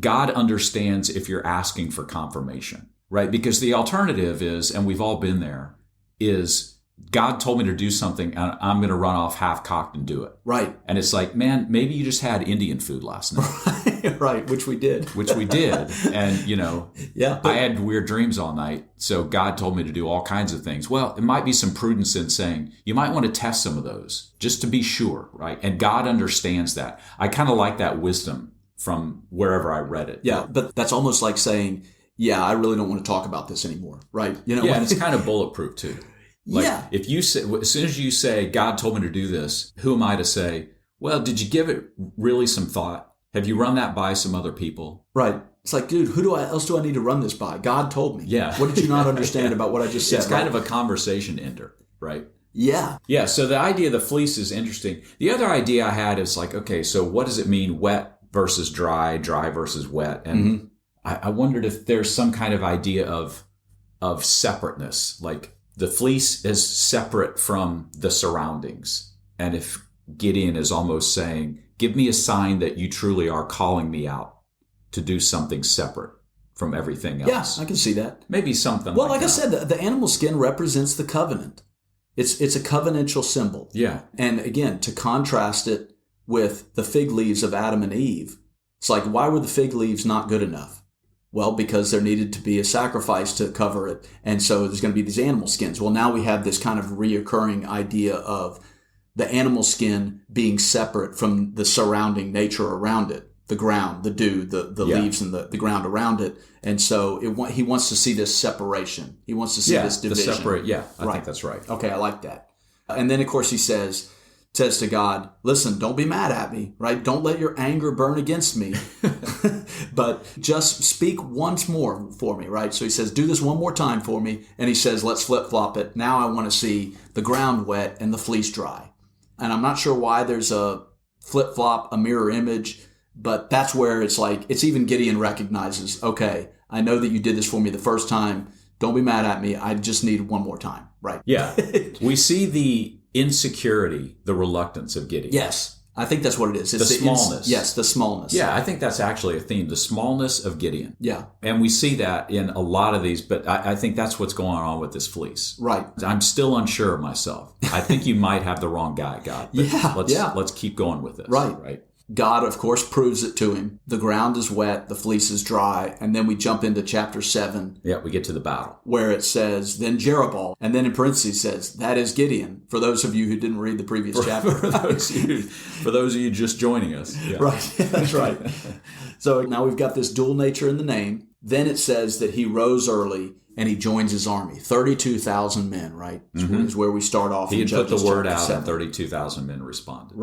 God understands if you're asking for confirmation, right? Because the alternative is, and we've all been there, is God told me to do something and I'm going to run off half-cocked and do it. Right. And it's like, man, maybe you just had Indian food last night. Right, which we did. And, I had weird dreams all night. So God told me to do all kinds of things. Well, it might be some prudence in saying you might want to test some of those just to be sure, right? And God understands that. I kind of like that wisdom from wherever I read it. Yeah, but that's almost like saying, I really don't want to talk about this anymore, right? And it's kind of bulletproof too. If you say, as soon as you say, God told me to do this, who am I to say, well, did you give it really some thought? Have you run that by some other people? Right. It's like, dude, who else do I need to run this by? God told me. Yeah. What did you not understand about what I just said? It's kind of a conversation ender, right? Yeah. Yeah. So the idea of the fleece is interesting. The other idea I had is like, okay, so what does it mean wet versus dry versus wet? And I wondered if there's some kind of idea of separateness, like the fleece is separate from the surroundings. And if Gideon is almost saying, give me a sign that you truly are calling me out to do something separate from everything else. Yeah, I can see that. Maybe something like that. I said, the animal skin represents the covenant. It's a covenantal symbol. Yeah. And again, to contrast it with the fig leaves of Adam and Eve. It's like, why were the fig leaves not good enough? Well, because there needed to be a sacrifice to cover it. And so there's going to be these animal skins. Well, now we have this kind of reoccurring idea of the animal skin being separate from the surrounding nature around it. The ground, the dew, the leaves and the ground around it. And so he wants to see this separation. He wants to see this division. I think that's right. Okay, I like that. And then, of course, he says to God, listen, don't be mad at me, right? Don't let your anger burn against me, but just speak once more for me, right? So he says, do this one more time for me. And he says, let's flip-flop it. Now I want to see the ground wet and the fleece dry. And I'm not sure why there's a flip-flop, a mirror image, but that's where it's like, it's even Gideon recognizes, okay, I know that you did this for me the first time. Don't be mad at me. I just need one more time, right? Yeah. We see the insecurity, the reluctance of Gideon. Yes. I think that's what it is. It's the smallness. Yes, the smallness. Yeah, I think that's actually a theme, the smallness of Gideon. Yeah. And we see that in a lot of these, but I think that's what's going on with this fleece. Right. I'm still unsure of myself. I think you might have the wrong guy, God. Let's keep going with this. Right. God, of course, proves it to him. The ground is wet, the fleece is dry, and then we jump into chapter 7. Yeah, we get to the battle. Where it says, then Jerubbaal, and then in parentheses says, that is Gideon, for those of you who didn't read the previous chapter. For those of you just joining us. Yeah. Right, that's right. So now we've got this dual nature in the name. Then it says that he rose early and he joins his army. 32,000 men, right? Is where we start off. He had put the word out and 32,000 men responded.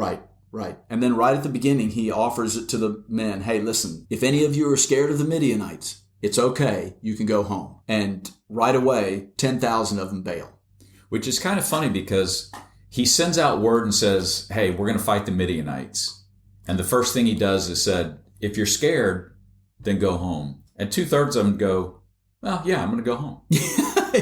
Right. And then right at the beginning, he offers it to the men. Hey, listen, if any of you are scared of the Midianites, it's okay. You can go home. And right away, 10,000 of them bail. Which is kind of funny because he sends out word and says, hey, we're going to fight the Midianites. And the first thing he does is said, if you're scared, then go home. And 2/3 of them go, well, yeah, I'm going to go home.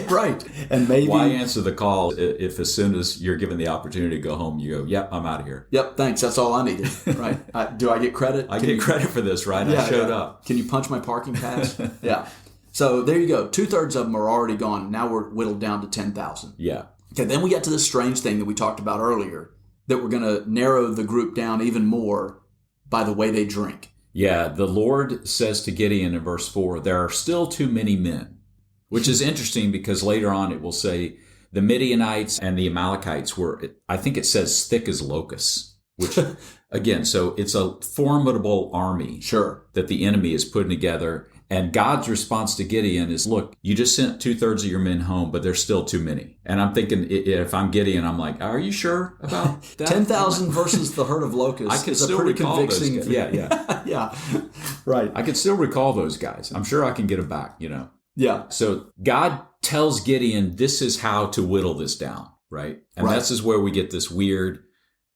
Right. And maybe... Why answer the call if as soon as you're given the opportunity to go home, you go, yep, I'm out of here. Yep, thanks. That's all I needed. Right. Do I get credit? I get credit for this, right? Yeah, I showed up. Can you punch my parking pass? Yeah. So there you go. 2/3 of them are already gone. Now we're whittled down to 10,000. Yeah. Okay, then we get to this strange thing that we talked about earlier, that we're going to narrow the group down even more by the way they drink. Yeah, the Lord says to Gideon in verse 4, there are still too many men. Which is interesting because later on it will say the Midianites and the Amalekites were, I think it says, thick as locusts. Which, again, so it's a formidable army that the enemy is putting together. And God's response to Gideon is, look, you just sent 2/3 of your men home, but there's still too many. And I'm thinking, if I'm Gideon, I'm like, are you sure about that? 10,000 versus the herd of locusts. I can still recall those guys. Yeah. Right. I can still recall those guys. I'm sure I can get them back, Yeah. So God tells Gideon, this is how to whittle this down, right? And this is where we get this weird,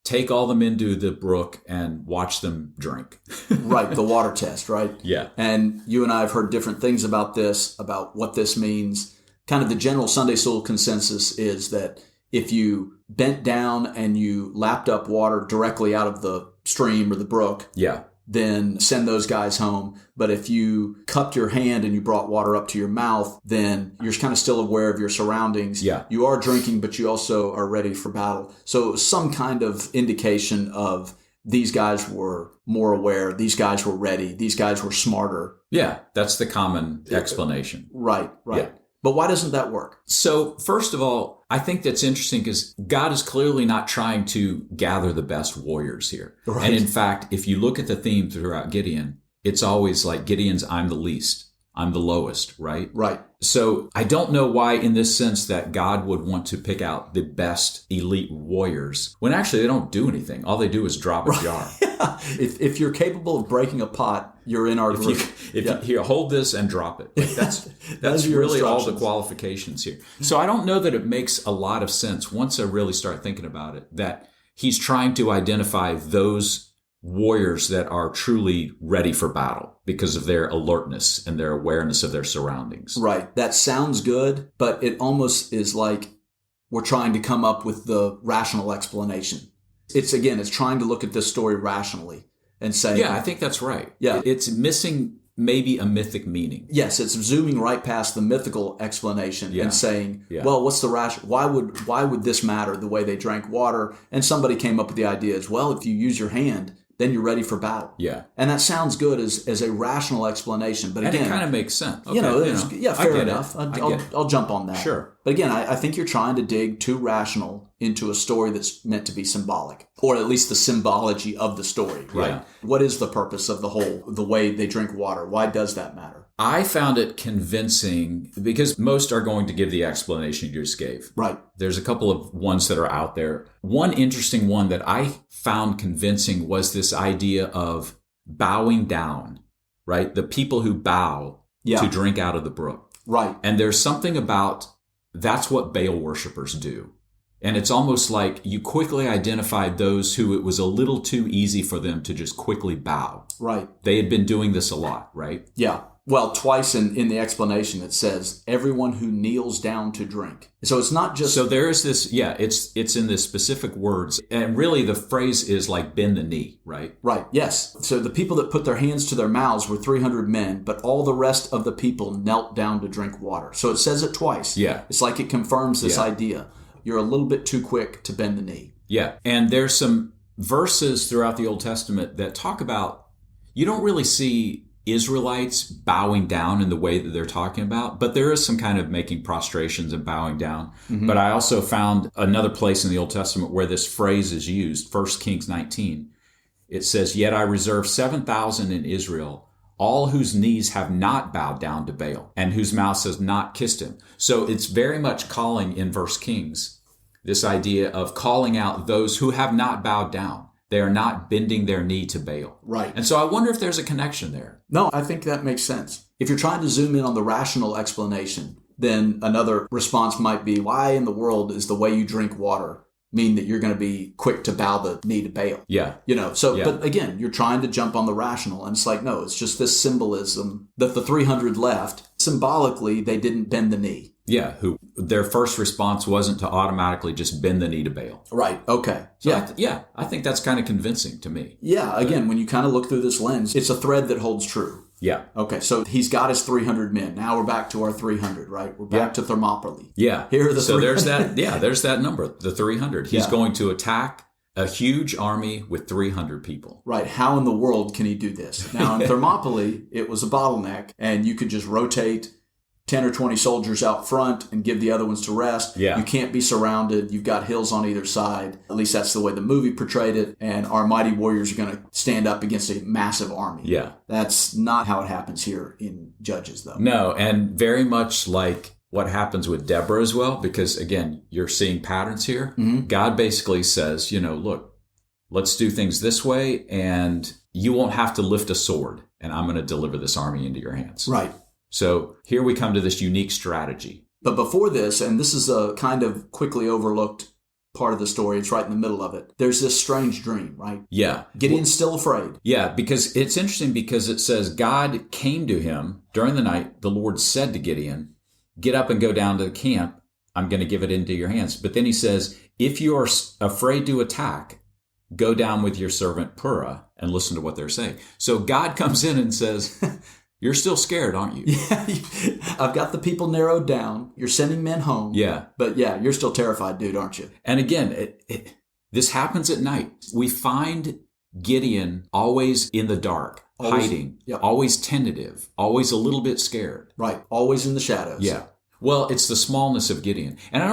take all the men to the brook and watch them drink. Right, the water test, right? Yeah. And you and I have heard different things about this, about what this means. Kind of the general Sunday school consensus is that if you bent down and you lapped up water directly out of the stream or the brook, then send those guys home. But if you cupped your hand and you brought water up to your mouth, then you're kind of still aware of your surroundings. Yeah. You are drinking, but you also are ready for battle. So some kind of indication of these guys were more aware, these guys were ready, these guys were smarter. Yeah, that's the common explanation. Right. Yeah. But why doesn't that work? So first of all, I think that's interesting because God is clearly not trying to gather the best warriors here. Right. And in fact, if you look at the theme throughout Gideon, it's always like Gideon's, I'm the least, I'm the lowest, right? Right. So I don't know why in this sense that God would want to pick out the best elite warriors when actually they don't do anything. All they do is drop a jar. Yeah. If you're capable of breaking a pot, you're in our group. If you hold this and drop it. Like that's really all the qualifications here. So I don't know that it makes a lot of sense once I really start thinking about it, that he's trying to identify those warriors that are truly ready for battle because of their alertness and their awareness of their surroundings. Right. That sounds good, but it almost is like we're trying to come up with the rational explanation. It's trying to look at this story rationally and say... Yeah, I think that's right. Yeah. It's missing maybe a mythic meaning. Yes, it's zooming right past the mythical explanation and saying, well, what's the rationale? Why would this matter, the way they drank water? And somebody came up with the idea as well, if you use your hand, then you're ready for battle. Yeah. And that sounds good as a rational explanation. But again, and it kind of makes sense. Okay, fair enough. I'll jump on that. Sure. But again, I think you're trying to dig too rational into a story that's meant to be symbolic, or at least the symbology of the story, right? Yeah. What is the purpose of the way they drink water? Why does that matter? I found it convincing because most are going to give the explanation you just gave. Right. There's a couple of ones that are out there. One interesting one that I found convincing was this idea of bowing down, right? The people who bow to drink out of the brook. Right. And there's something about that's what Baal worshipers do. And it's almost like you quickly identified those who it was a little too easy for them to just quickly bow. Right. They had been doing this a lot, right? Yeah. Well, twice in the explanation it says, everyone who kneels down to drink. So it's not just... So there is this, it's in the specific words. And really the phrase is like bend the knee, right? Right, yes. So the people that put their hands to their mouths were 300 men, but all the rest of the people knelt down to drink water. So it says it twice. Yeah. It's like it confirms this idea. You're a little bit too quick to bend the knee. Yeah. And there's some verses throughout the Old Testament that talk about, you don't really see Israelites bowing down in the way that they're talking about, but there is some kind of making prostrations and bowing down. Mm-hmm. But I also found another place in the Old Testament where this phrase is used, 1 Kings 19. It says, "Yet I reserve 7,000 in Israel, all whose knees have not bowed down to Baal, and whose mouth has not kissed him." So it's very much calling in 1 Kings this idea of calling out those who have not bowed down. They are not bending their knee to Baal. Right. And so I wonder if there's a connection there. No, I think that makes sense. If you're trying to zoom in on the rational explanation, then another response might be, why in the world is the way you drink water mean that you're going to be quick to bow the knee to Baal? Yeah. But again, you're trying to jump on the rational. And it's like, no, it's just this symbolism that the 300 left, symbolically, they didn't bend the knee. Yeah, who their first response wasn't to automatically just bend the knee to Baal. Right, okay. So I think that's kind of convincing to me. Yeah, again, when you kind of look through this lens, it's a thread that holds true. Yeah. Okay, so he's got his 300 men. Now we're back to our 300, right? We're back to Thermopylae. Yeah. Here are the 300. So there's that number, the 300. He's going to attack a huge army with 300 people. Right. How in the world can he do this? Now, in Thermopylae, it was a bottleneck, and you could just rotate 10 or 20 soldiers out front and give the other ones to rest. Yeah. You can't be surrounded. You've got hills on either side. At least that's the way the movie portrayed it. And our mighty warriors are going to stand up against a massive army. Yeah. That's not how it happens here in Judges, though. No, and very much like what happens with Deborah as well, because again, you're seeing patterns here. Mm-hmm. God basically says, look, let's do things this way, and you won't have to lift a sword, and I'm going to deliver this army into your hands. Right. So here we come to this unique strategy. But before this, and this is a kind of quickly overlooked part of the story, it's right in the middle of it, there's this strange dream, right? Yeah. Gideon's still afraid. Yeah, because it's interesting because it says God came to him during the night. The Lord said to Gideon, "Get up and go down to the camp. I'm going to give it into your hands." But then he says, if you are afraid to attack, go down with your servant Purah and listen to what they're saying. So God comes in and says, you're still scared, aren't you? Yeah, I've got the people narrowed down. You're sending men home. Yeah. But you're still terrified, dude, aren't you? And again, this happens at night. We find Gideon always in the dark, hiding, always tentative, always a little bit scared. Right. Always in the shadows. Yeah. Well, it's the smallness of Gideon. And I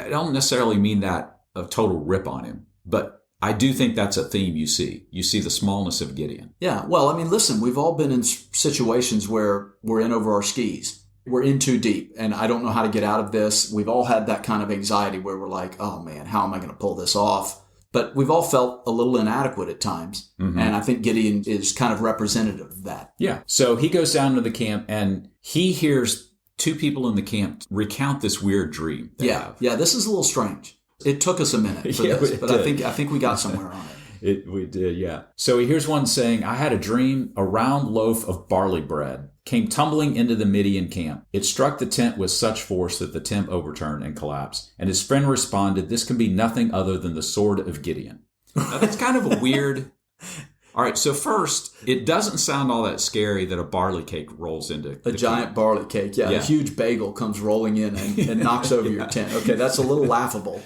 don't necessarily mean that a total rip on him, but I do think that's a theme you see. You see the smallness of Gideon. Yeah. Well, I mean, listen, we've all been in situations where we're in over our skis. We're in too deep, and I don't know how to get out of this. We've all had that kind of anxiety where we're like, oh, man, how am I going to pull this off? But we've all felt a little inadequate at times, and I think Gideon is kind of representative of that. Yeah. So he goes down to the camp, and he hears two people in the camp recount this weird dream. Yeah. This is a little strange. It took us a minute for this, but I think we got somewhere on it. We did, yeah. So here's one saying, "I had a dream. A round loaf of barley bread came tumbling into the Midian camp. It struck the tent with such force that the tent overturned and collapsed. And his friend responded, 'This can be nothing other than the sword of Gideon.'" Now that's kind of a weird All right, so first, it doesn't sound all that scary that a barley cake rolls into a giant barley cake. Yeah, a huge bagel comes rolling in and knocks over your tent. Okay, that's a little laughable.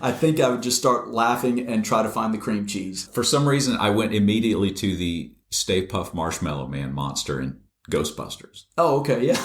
I think I would just start laughing and try to find the cream cheese. For some reason, I went immediately to the Stay Puft Marshmallow Man monster in Ghostbusters. Oh, okay, yeah.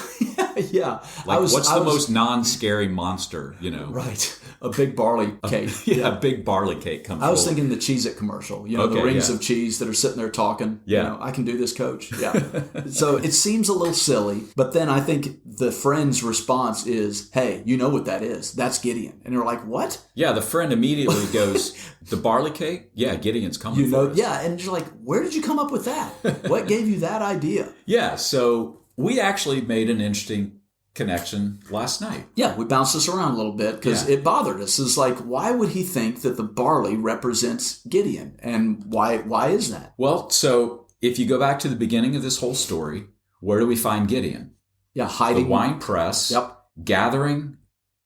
Yeah. Like, what's the most non-scary monster, you know? Right. A big barley cake. A big barley cake comes I was thinking the Cheez-It commercial. You know, the rings of cheese that are sitting there talking. Yeah. You know, I can do this, coach. Yeah. So it seems a little silly, but then I think the friend's response is, hey, you know what that is. That's Gideon. And they're like, what? Yeah, the friend immediately goes, the barley cake? Yeah, Gideon's coming for us. Yeah, and you're like, where did you come up with that? What gave you that idea? Yeah, so we actually made an interesting connection last night. Yeah, we bounced this around a little bit because it bothered us. It's like, why would he think that the barley represents Gideon? And why is that? Well, so if you go back to the beginning of this whole story, where do we find Gideon? Yeah, hiding. The wine press, gathering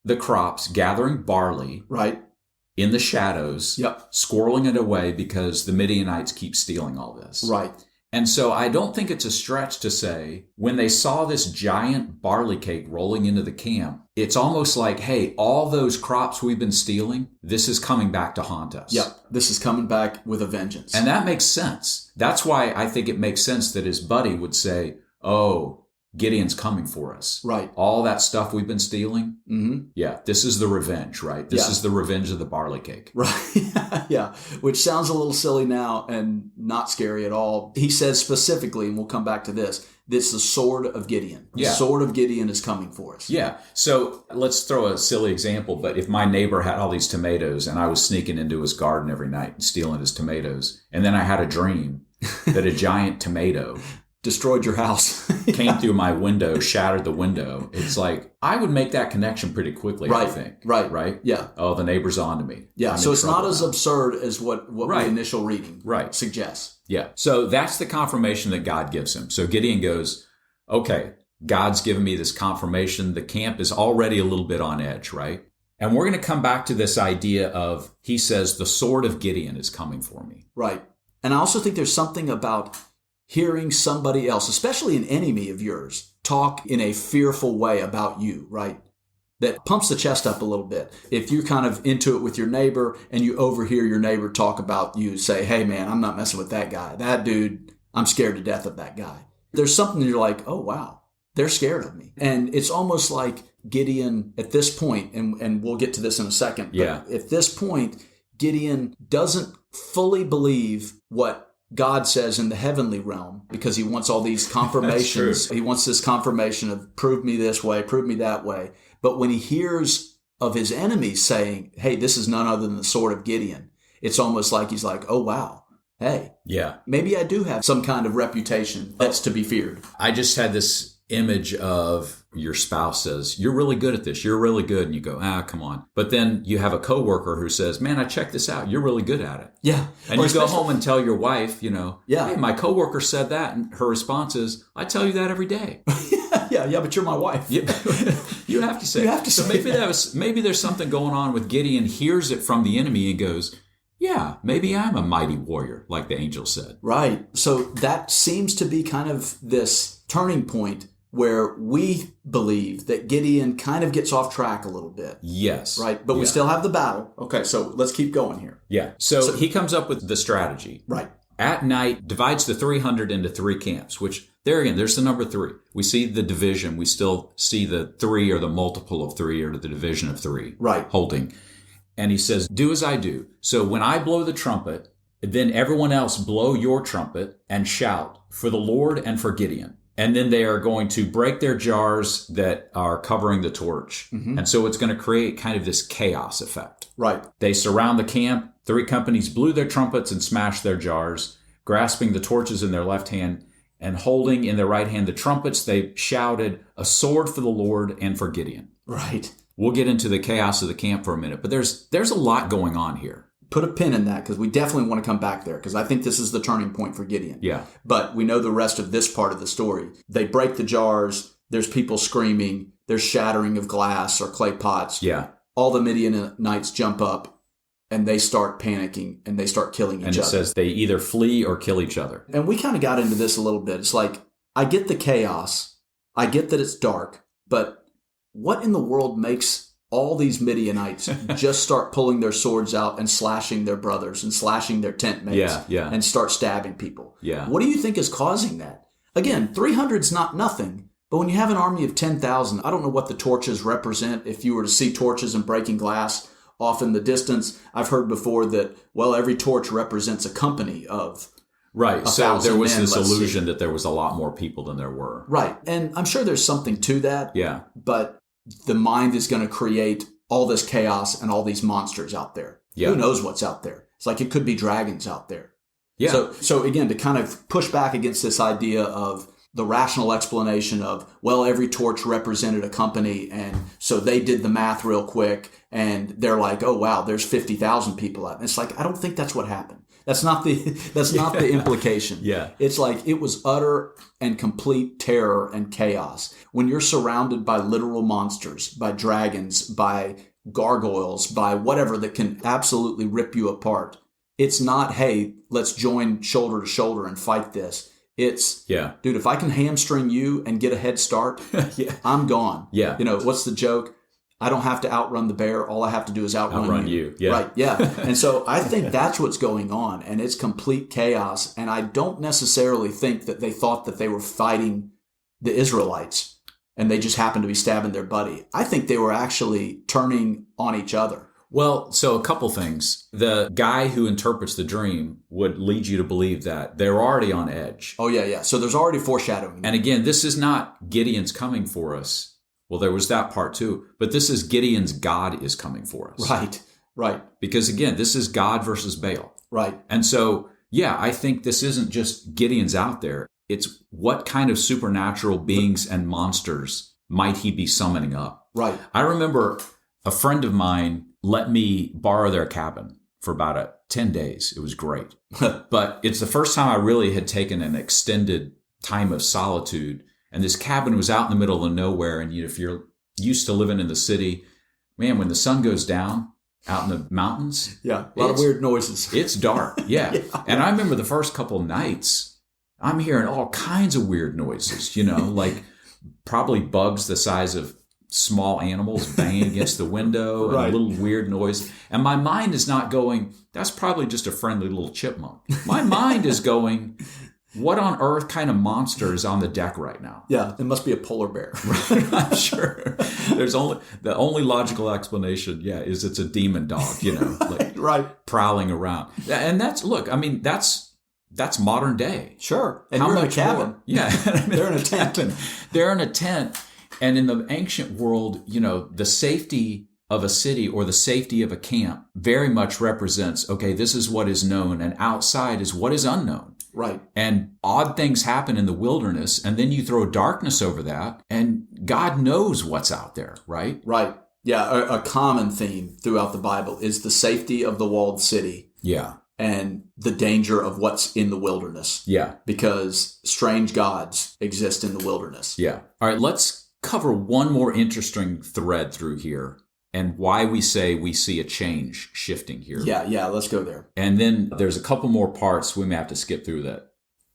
the crops, gathering barley. Right. In the shadows, squirreling it away because the Midianites keep stealing all this. Right. And so I don't think it's a stretch to say when they saw this giant barley cake rolling into the camp, it's almost like, hey, all those crops we've been stealing, this is coming back to haunt us. Yep. This is coming back with a vengeance. And that makes sense. That's why I think it makes sense that his buddy would say, oh, Gideon's coming for us. Right. All that stuff we've been stealing. Mm-hmm. Yeah. This is the revenge, right? This is the revenge of the barley cake. Right. Yeah. Which sounds a little silly now and not scary at all. He says specifically, and we'll come back to this, it's the sword of Gideon. The sword of Gideon is coming for us. Yeah. So let's throw a silly example. But if my neighbor had all these tomatoes and I was sneaking into his garden every night and stealing his tomatoes, and then I had a dream that a giant tomato destroyed your house, came through my window, shattered the window. It's like, I would make that connection pretty quickly, right. I think. Right. Yeah. Oh, the neighbor's on to me. Yeah. So it's not as absurd as what the initial reading suggests. Yeah. So that's the confirmation that God gives him. So Gideon goes, okay, God's given me this confirmation. The camp is already a little bit on edge, right? And we're going to come back to this idea of, he says, the sword of Gideon is coming for me. Right. And I also think there's something about hearing somebody else, especially an enemy of yours, talk in a fearful way about you, right? That pumps the chest up a little bit. If you're kind of into it with your neighbor and you overhear your neighbor talk about you, say, hey man, I'm not messing with that guy. That dude, I'm scared to death of that guy. There's something you're like, oh wow, they're scared of me. And it's almost like Gideon at this point, and we'll get to this in a second. But at this point, Gideon doesn't fully believe what God says in the heavenly realm, because he wants all these confirmations. He wants this confirmation of prove me this way, prove me that way. But when he hears of his enemies saying, hey, this is none other than the sword of Gideon, it's almost like he's like, oh, wow. Hey, maybe I do have some kind of reputation that's to be feared. I just had this image of your spouse says, you're really good at this. You're really good. And you go, come on. But then you have a coworker who says, man, I checked this out. You're really good at it. Yeah. And you go home and tell your wife, hey, my coworker said that. And her response is, I tell you that every day. Yeah, but you're my wife. You have to say. So maybe there's something going on with Gideon, hears it from the enemy and goes, yeah, maybe I'm a mighty warrior, like the angel said. Right. So that seems to be kind of this turning point where we believe that Gideon kind of gets off track a little bit. Yes. Right? But we still have the battle. Okay, so let's keep going here. Yeah. So he comes up with the strategy. Right. At night, divides the 300 into 3 camps, which there again, there's the number 3. We see the division. We still see the 3 or the multiple of 3 or the division of 3. Right. Holding. And he says, do as I do. So when I blow the trumpet, then everyone else blow your trumpet and shout for the Lord and for Gideon. And then they are going to break their jars that are covering the torch. Mm-hmm. And so it's going to create kind of this chaos effect. Right. They surround the camp. 3 companies blew their trumpets and smashed their jars, grasping the torches in their left hand and holding in their right hand the trumpets. They shouted, a sword for the Lord and for Gideon. Right. We'll get into the chaos of the camp for a minute, but there's a lot going on here. Put a pin in that because we definitely want to come back there because I think this is the turning point for Gideon. Yeah. But we know the rest of this part of the story. They break the jars. There's people screaming. There's shattering of glass or clay pots. Yeah. All the Midianites jump up. and they start panicking and they start killing each other. And it says they either flee or kill each other. And we kind of got into this a little bit. It's like, I get the chaos. I get that it's dark, but what in the world makes all these Midianites just start pulling their swords out and slashing their brothers and slashing their tent mates and start stabbing people? Yeah. What do you think is causing that? Again, 300's not nothing, but when you have an army of 10,000, I don't know what the torches represent. If you were to see torches and breaking glass off in the distance, I've heard before that, well, every torch represents a company of right. So there was men, this illusion that there was a lot more people than there were. Right. And I'm sure there's something to that. Yeah. But the mind is going to create all this chaos and all these monsters out there. Yeah. Who knows what's out there? It's like it could be dragons out there. Yeah. So again, to kind of push back against this idea of the rational explanation of, well, every torch represented a company, and so they did the math real quick, and they're like, oh wow, there's 50,000 people out. And it's like, I don't think that's what happened. That's not the implication. Yeah. It's like it was utter and complete terror and chaos. When you're surrounded by literal monsters, by dragons, by gargoyles, by whatever that can absolutely rip you apart, it's not, hey, let's join shoulder to shoulder and fight this. It's, dude, if I can hamstring you and get a head start, I'm gone. Yeah. You know, what's the joke? I don't have to outrun the bear. All I have to do is outrun you. Yeah. Right. Yeah. And so I think that's what's going on, and it's complete chaos. And I don't necessarily think that they thought that they were fighting the Israelites and they just happened to be stabbing their buddy. I think they were actually turning on each other. Well, so a couple things. The guy who interprets the dream would lead you to believe that they're already on edge. Oh, yeah. So there's already foreshadowing. And again, this is not Gideon's coming for us. Well, there was that part too. But this is Gideon's God is coming for us. Right. Because again, this is God versus Baal. Right. And so, I think this isn't just Gideon's out there. It's what kind of supernatural beings and monsters might he be summoning up? Right. I remember a friend of mine let me borrow their cabin for about 10 days. It was great. But it's the first time I really had taken an extended time of solitude. And this cabin was out in the middle of nowhere. And if you're used to living in the city, man, when the sun goes down out in the mountains. Yeah, a lot of weird noises. It's dark. Yeah. And I remember the first couple nights, I'm hearing all kinds of weird noises, like probably bugs the size of small animals banging against the window and a little weird noise. And my mind is not going, that's probably just a friendly little chipmunk. My mind is going, what on earth kind of monster is on the deck right now? Yeah, it must be a polar bear. I'm sure. The only logical explanation, is it's a demon dog, prowling around. And that's modern day. Sure. And you're in a cabin. Yeah. They're in a tent. They're in a tent. And in the ancient world, the safety of a city or the safety of a camp very much represents, okay, this is what is known, and outside is what is unknown. Right. And odd things happen in the wilderness, and then you throw darkness over that, and God knows what's out there, right? Right. Yeah, a common theme throughout the Bible is the safety of the walled city. Yeah. And the danger of what's in the wilderness. Yeah. Because strange gods exist in the wilderness. Yeah. All right, let's cover one more interesting thread through here and why we say we see a change shifting here. Yeah, let's go there. And then there's a couple more parts. We may have to skip through that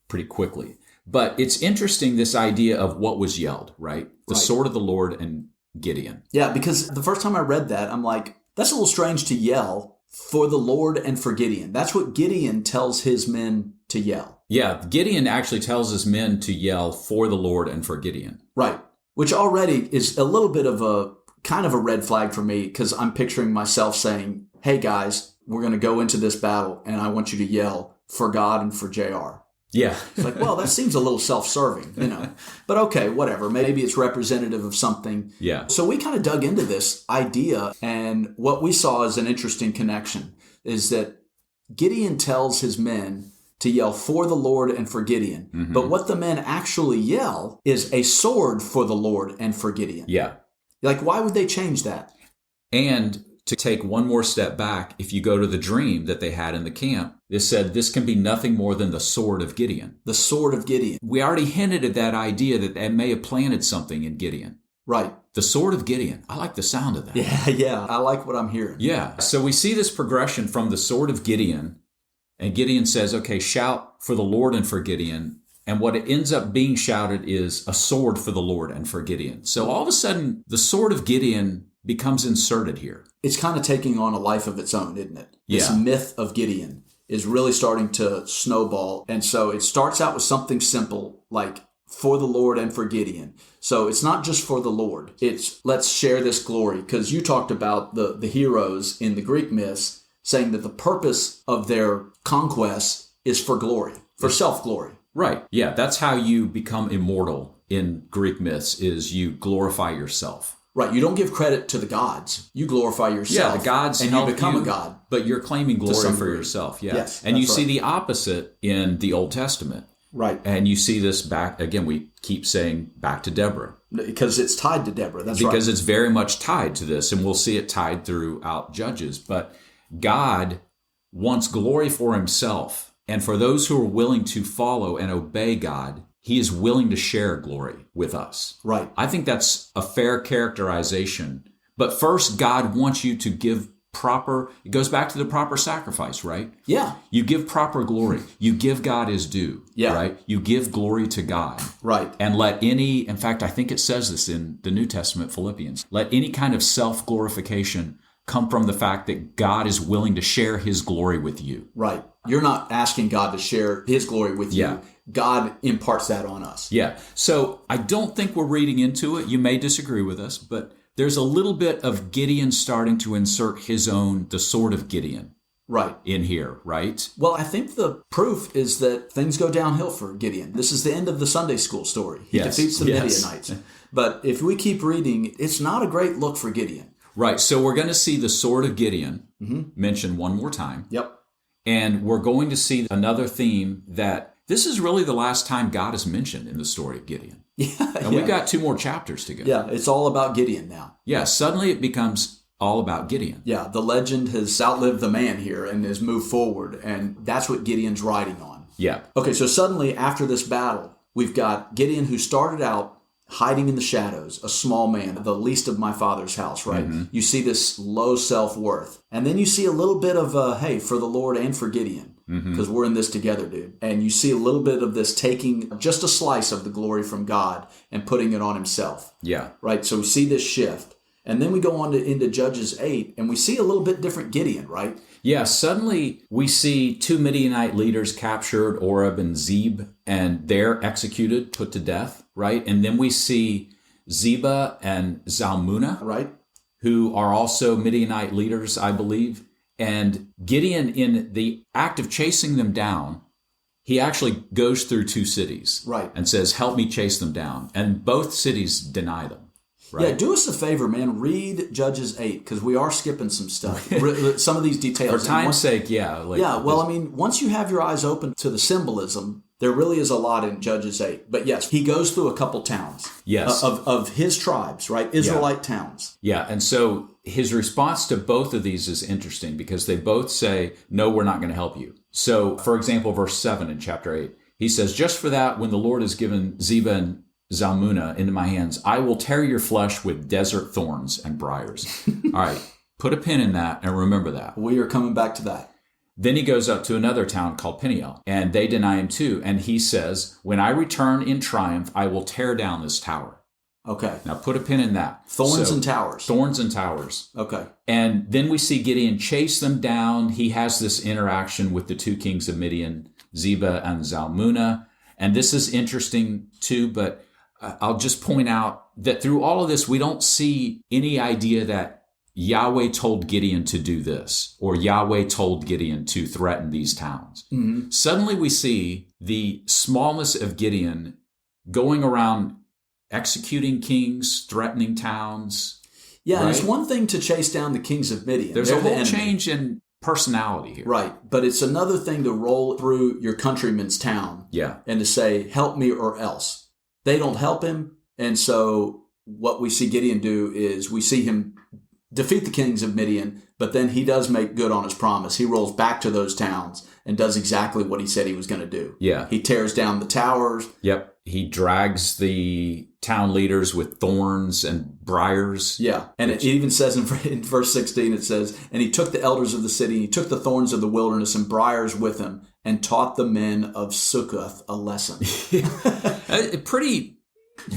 pretty quickly. But it's interesting, this idea of what was yelled, right? The sword of the Lord and Gideon. Yeah, because the first time I read that, I'm like, that's a little strange to yell for the Lord and for Gideon. That's what Gideon tells his men to yell. Yeah, Gideon actually tells his men to yell for the Lord and for Gideon. Right. Which already is a little bit of a kind of a red flag for me, because I'm picturing myself saying, hey guys, we're going to go into this battle and I want you to yell for God and for JR. Yeah. It's like, well, that seems a little self-serving, But okay, whatever. Maybe it's representative of something. Yeah. So we kind of dug into this idea, and what we saw as an interesting connection is that Gideon tells his men to yell for the Lord and for Gideon. Mm-hmm. But what the men actually yell is a sword for the Lord and for Gideon. Yeah. Like, why would they change that? And to take one more step back, if you go to the dream that they had in the camp, it said this can be nothing more than the sword of Gideon. The sword of Gideon. We already hinted at that idea that may have planted something in Gideon. Right. The sword of Gideon. I like the sound of that. Yeah. I like what I'm hearing. Yeah. So we see this progression from the sword of Gideon, and Gideon says, okay, shout for the Lord and for Gideon. And what it ends up being shouted is a sword for the Lord and for Gideon. So all of a sudden, the sword of Gideon becomes inserted here. It's kind of taking on a life of its own, isn't it? This myth of Gideon is really starting to snowball. And so it starts out with something simple, like for the Lord and for Gideon. So it's not just for the Lord. It's let's share this glory. Because you talked about the heroes in the Greek myths saying that the purpose of their conquest is for glory, for self-glory. Right. Yeah, that's how you become immortal in Greek myths, is you glorify yourself. Right. You don't give credit to the gods. You glorify yourself. Yeah, the gods and help you become a god. But you're claiming glory for yourself. Yeah. Yes, and you see the opposite in the Old Testament. Right. And you see this back, again, we keep saying back to Deborah. Because it's tied to Deborah. That's right. Because it's very much tied to this, and we'll see it tied throughout Judges. But God wants glory for himself. And for those who are willing to follow and obey God, he is willing to share glory with us. Right. I think that's a fair characterization. But first, God wants you to give it goes back to the proper sacrifice, right? Yeah. You give proper glory. You give God his due, yeah. Right? You give glory to God. Right. And in fact, I think it says this in the New Testament, Philippians, let any kind of self-glorification come from the fact that God is willing to share his glory with you. Right. You're not asking God to share his glory with you. God imparts that on us. Yeah. So I don't think we're reading into it. You may disagree with us, but there's a little bit of Gideon starting to insert the sword of Gideon. Right. In here, right? Well, I think the proof is that things go downhill for Gideon. This is the end of the Sunday school story. He defeats the Midianites. But if we keep reading, it's not a great look for Gideon. Right. So we're going to see the sword of Gideon mentioned one more time. Yep. And we're going to see another theme that this is really the last time God is mentioned in the story of Gideon. And we've got 2 more chapters to go. Yeah, it's all about Gideon now. Yeah, suddenly it becomes all about Gideon. Yeah, the legend has outlived the man here and has moved forward, and that's what Gideon's riding on. Yeah. Okay, so suddenly after this battle, we've got Gideon who started out hiding in the shadows, a small man, the least of my father's house, right? Mm-hmm. You see this low self-worth. And then you see a little bit of, hey, for the Lord and for Gideon. Because we're in this together, dude. And you see a little bit of this taking just a slice of the glory from God and putting it on himself. Yeah. Right? So we see this shift. And then we go on into Judges 8, and we see a little bit different Gideon, right? Yeah, suddenly we see 2 Midianite leaders captured, Oreb and Zeb, and they're executed, put to death, right? And then we see Zeba and Zalmunna, right, who are also Midianite leaders, I believe. And Gideon, in the act of chasing them down, he actually goes through 2 cities, right, and says, help me chase them down. And both cities deny them. Right? Yeah, do us a favor, man. Read Judges 8, because we are skipping some stuff. Some of these details. For time's sake, yeah. I mean, once you have your eyes open to the symbolism, there really is a lot in Judges 8. But yes, he goes through a couple towns. Yes. Of his tribes, right? Israelite towns. Yeah, and so his response to both of these is interesting because they both say, no, we're not going to help you. So, for example, verse 7 in chapter 8, he says, just for that, when the Lord has given Zeba and Zalmunna into my hands, I will tear your flesh with desert thorns and briars. All right, put a pin in that and remember that. We are coming back to that. Then he goes up to another town called Peniel, and they deny him too. And he says, when I return in triumph, I will tear down this tower. Okay. Now put a pin in that. Thorns and towers. Thorns and towers. Okay. And then we see Gideon chase them down. He has this interaction with the 2 kings of Midian, Zeba and Zalmunna. And this is interesting too, but I'll just point out that through all of this, we don't see any idea that Yahweh told Gideon to do this, or Yahweh told Gideon to threaten these towns. Mm-hmm. Suddenly we see the smallness of Gideon going around executing kings, threatening towns. Yeah, right? And it's one thing to chase down the kings of Midian. There's a whole change in personality here. Right, but it's another thing to roll through your countryman's town and to say, help me or else. They don't help him, and so what we see Gideon do is we see him defeat the kings of Midian, but then he does make good on his promise. He rolls back to those towns and does exactly what he said he was going to do. Yeah. He tears down the towers. Yep. He drags the town leaders with thorns and briars. Yeah. And it even says in verse 16, it says, and he took the elders of the city, and he took the thorns of the wilderness and briars with him, and taught the men of Sukkoth a lesson. Pretty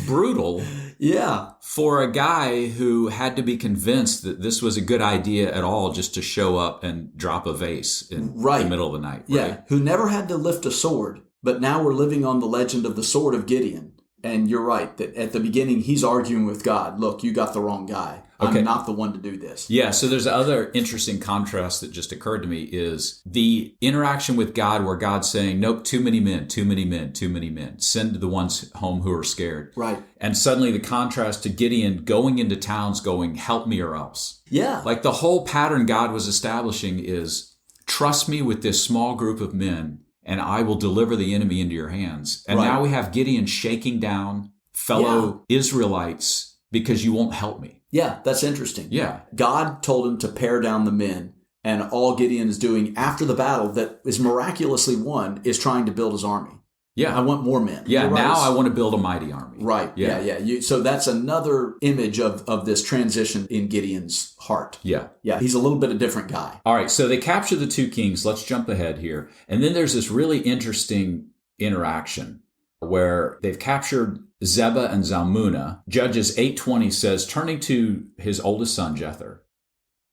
brutal. Yeah. For a guy who had to be convinced that this was a good idea at all just to show up and drop a vase in the middle of the night. Right? Yeah. Who never had to lift a sword, but now we're living on the legend of the sword of Gideon. And you're right that at the beginning, he's arguing with God. Look, you got the wrong guy. Okay. I'm not the one to do this. Yeah. So there's another interesting contrast that just occurred to me is the interaction with God where God's saying, nope, too many men, too many men, too many men. Send the ones home who are scared. Right. And suddenly the contrast to Gideon going into towns going, help me or else. Yeah. Like the whole pattern God was establishing is trust me with this small group of men, and I will deliver the enemy into your hands. And now we have Gideon shaking down fellow Israelites because you won't help me. Yeah, that's interesting. Yeah. God told him to pare down the men, and all Gideon is doing after the battle that is miraculously won is trying to build his army. Yeah. I want more men. Yeah, now I want to build a mighty army. Right. Yeah. So that's another image of this transition in Gideon's heart. Yeah. Yeah, he's a little bit a different guy. All right, so they capture the two kings. Let's jump ahead here. And then there's this really interesting interaction where they've captured Zebah and Zalmunna. Judges 8:20 says, turning to his oldest son, Jether,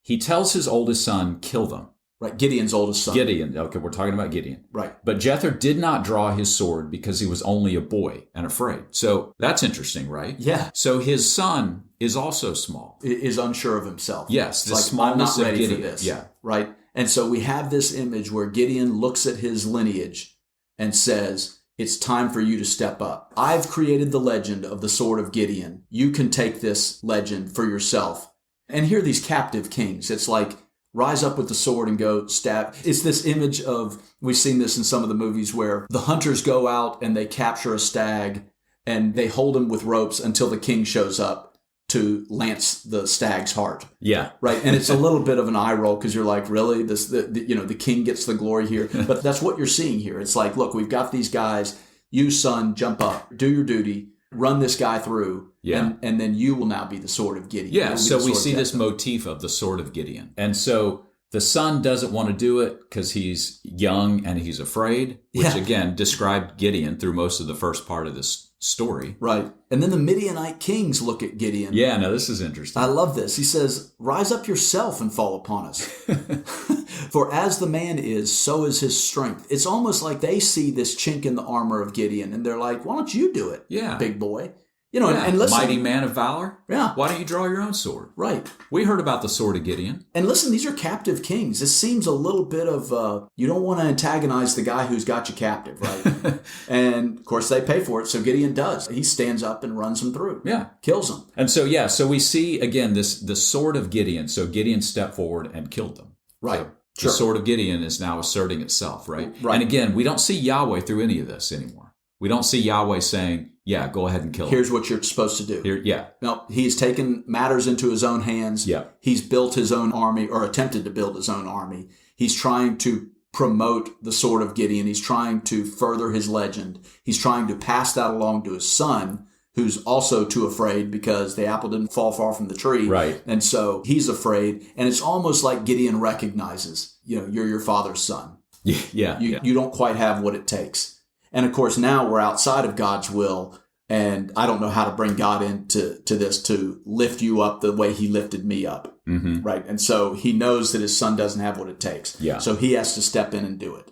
he tells his oldest son, kill them. Right, Gideon's oldest son. Gideon. Okay, we're talking about Gideon. Right. But Jether did not draw his sword because he was only a boy and afraid. So that's interesting, right? Yeah. So his son is also small. Is unsure of himself. Yes, the smallness of Gideon. For this. Yeah. Right? And so we have this image where Gideon looks at his lineage and says, it's time for you to step up. I've created the legend of the sword of Gideon. You can take this legend for yourself. And here are these captive kings. It's like, rise up with the sword and go stab. It's this image of, we've seen this in some of the movies where the hunters go out and they capture a stag and they hold him with ropes until the king shows up to lance the stag's heart. Yeah. Right. And it's a little bit of an eye roll because you're like, really? The king gets the glory here. But that's what you're seeing here. It's like, look, we've got these guys. You, son, jump up, do your duty, run this guy through. Yeah. And then you will now be the sword of Gideon. Yeah, so we see this motif of the sword of Gideon. And so the son doesn't want to do it because he's young and he's afraid, which again described Gideon through most of the first part of this story. Right. And then the Midianite kings look at Gideon. Yeah, no, this is interesting. I love this. He says, rise up yourself and fall upon us. For as the man is, so is his strength. It's almost like they see this chink in the armor of Gideon and they're like, why don't you do it, big boy? And listen. Mighty man of valor? Yeah. Why don't you draw your own sword? Right. We heard about the sword of Gideon. And listen, these are captive kings. This seems a little bit of, you don't want to antagonize the guy who's got you captive, right? And, of course, they pay for it, so Gideon does. He stands up and runs them through. Yeah. Kills them. And so, so we see, again, the sword of Gideon. So Gideon stepped forward and killed them. Right. So the sword of Gideon is now asserting itself, right? Right. And again, we don't see Yahweh through any of this anymore. We don't see Yahweh saying, yeah, go ahead and kill him. Here's what you're supposed to do. No, he's taken matters into his own hands. Yeah. He's built his own army or attempted to build his own army. He's trying to promote the sword of Gideon. He's trying to further his legend. He's trying to pass that along to his son, who's also too afraid because the apple didn't fall far from the tree. Right. And so he's afraid. And it's almost like Gideon recognizes, you're your father's son. You don't quite have what it takes. And of course, now we're outside of God's will, and I don't know how to bring God into this to lift you up the way he lifted me up. Mm-hmm. Right. And so he knows that his son doesn't have what it takes. Yeah. So he has to step in and do it.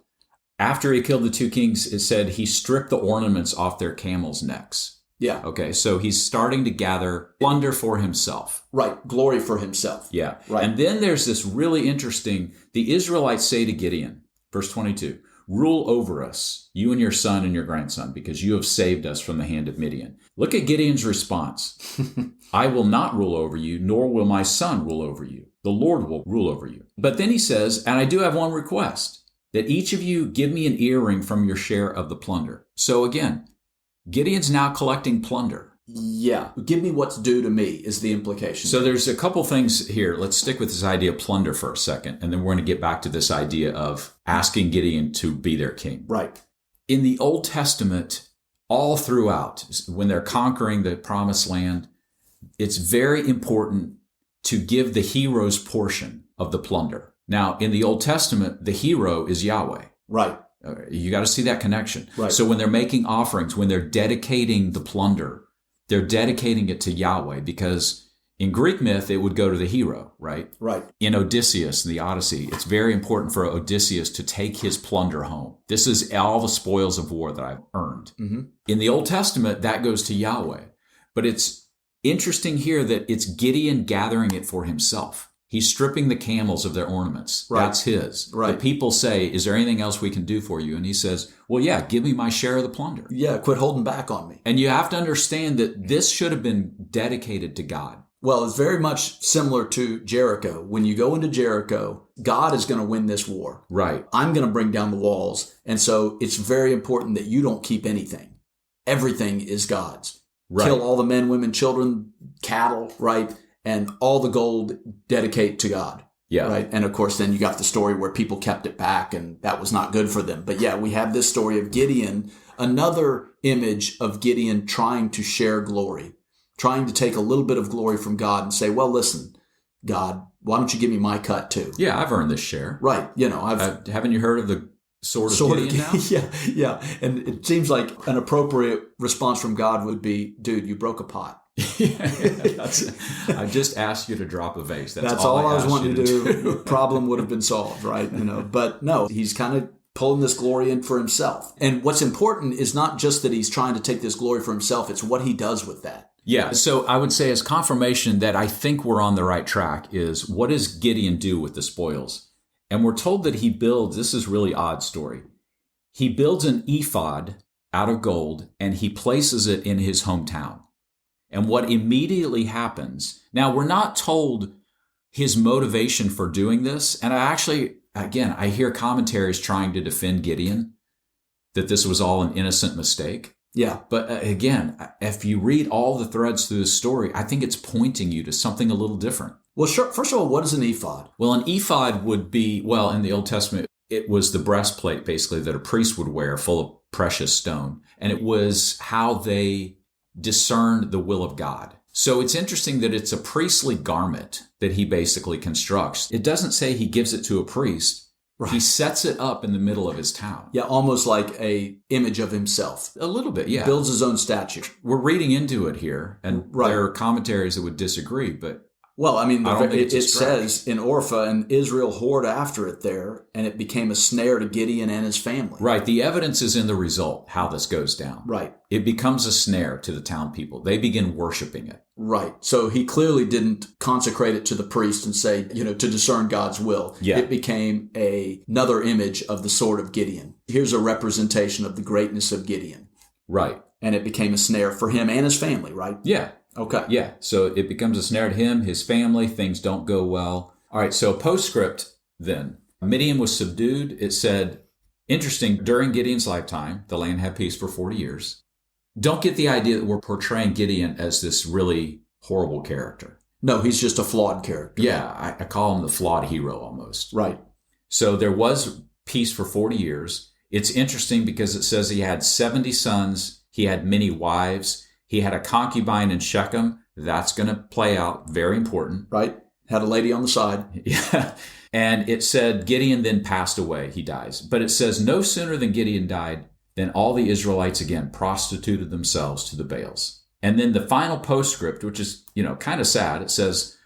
After he killed the two kings, it said he stripped the ornaments off their camels' necks. Yeah. Okay. So he's starting to gather plunder for himself. Right. Glory for himself. Yeah. Right. And then there's this really interesting, the Israelites say to Gideon, verse 22, rule over us, you and your son and your grandson, because you have saved us from the hand of Midian. Look at Gideon's response. I will not rule over you, nor will my son rule over you. The Lord will rule over you. But then he says, and I do have one request, that each of you give me an earring from your share of the plunder. So again, Gideon's now collecting plunder. Yeah. Give me what's due to me is the implication. So there's a couple things here. Let's stick with this idea of plunder for a second, and then we're going to get back to this idea of asking Gideon to be their king. Right. In the Old Testament, all throughout, when they're conquering the promised land, it's very important to give the hero's portion of the plunder. Now, in the Old Testament, the hero is Yahweh. Right. You got to see that connection. Right. So when they're making offerings, when they're dedicating the plunder, they're dedicating it to Yahweh, because in Greek myth, it would go to the hero, right? Right. In Odysseus, the Odyssey, it's very important for Odysseus to take his plunder home. This is all the spoils of war that I've earned. Mm-hmm. In the Old Testament, that goes to Yahweh. But it's interesting here that it's Gideon gathering it for himself. He's stripping the camels of their ornaments. Right. That's his. Right. The people say, is there anything else we can do for you? And he says, well, yeah, give me my share of the plunder. Yeah, quit holding back on me. And you have to understand that this should have been dedicated to God. Well, it's very much similar to Jericho. When you go into Jericho, God is going to win this war. Right. I'm going to bring down the walls. And so it's very important that you don't keep anything. Everything is God's. Right. Kill all the men, women, children, cattle, right? And all the gold dedicate to God. Yeah. Right. And of course, then you got the story where people kept it back and that was not good for them. But yeah, we have this story of Gideon, another image of Gideon trying to share glory, trying to take a little bit of glory from God and say, well, listen, God, why don't you give me my cut too? Yeah, I've earned this share. Right. You know, haven't you heard of the sword of Gideon now? Yeah. And it seems like an appropriate response from God would be, dude, you broke a pot. I just asked you to drop a vase. That's all I was wanting to do. Problem would have been solved, right? You know, but no, he's kind of pulling this glory in for himself. And what's important is not just that he's trying to take this glory for himself, it's what he does with that. Yeah. So I would say as confirmation that I think we're on the right track is, what does Gideon do with the spoils? And we're told that he builds, this is a really odd story. He builds an ephod out of gold and he places it in his hometown. And what immediately happens, now we're not told his motivation for doing this. And I hear commentaries trying to defend Gideon, that this was all an innocent mistake. Yeah. But again, if you read all the threads through the story, I think it's pointing you to something a little different. Well, sure. First of all, what is an ephod? Well, an ephod would be, in the Old Testament, it was the breastplate basically that a priest would wear full of precious stone. And it was how they discerned the will of God. So it's interesting that it's a priestly garment that he basically constructs. It doesn't say he gives it to a priest. Right. He sets it up in the middle of his town. Yeah, almost like a image of himself. A little bit, yeah. He builds his own statue. We're reading into it here, and there are commentaries that would disagree, but well, I mean, it says in Orpha, and Israel whored after it there, and it became a snare to Gideon and his family. Right. The evidence is in the result, how this goes down. Right. It becomes a snare to the town people. They begin worshiping it. Right. So he clearly didn't consecrate it to the priest and say, to discern God's will. Yeah. It became another image of the sword of Gideon. Here's a representation of the greatness of Gideon. Right. And it became a snare for him and his family, right? Yeah. Okay. Yeah. So it becomes a snare to him, his family. Things don't go well. All right. So postscript then. Midian was subdued. It said, interesting, during Gideon's lifetime, the land had peace for 40 years. Don't get the idea that we're portraying Gideon as this really horrible character. No, he's just a flawed character. Yeah. I call him the flawed hero almost. Right. So there was peace for 40 years. It's interesting because it says he had 70 sons. He had many wives. He had a concubine in Shechem. That's going to play out. Very important. Right. Had a lady on the side. Yeah. And it said Gideon then passed away. He dies. But it says no sooner than Gideon died than all the Israelites again prostituted themselves to the Baals. And then the final postscript, which is, kind of sad. It says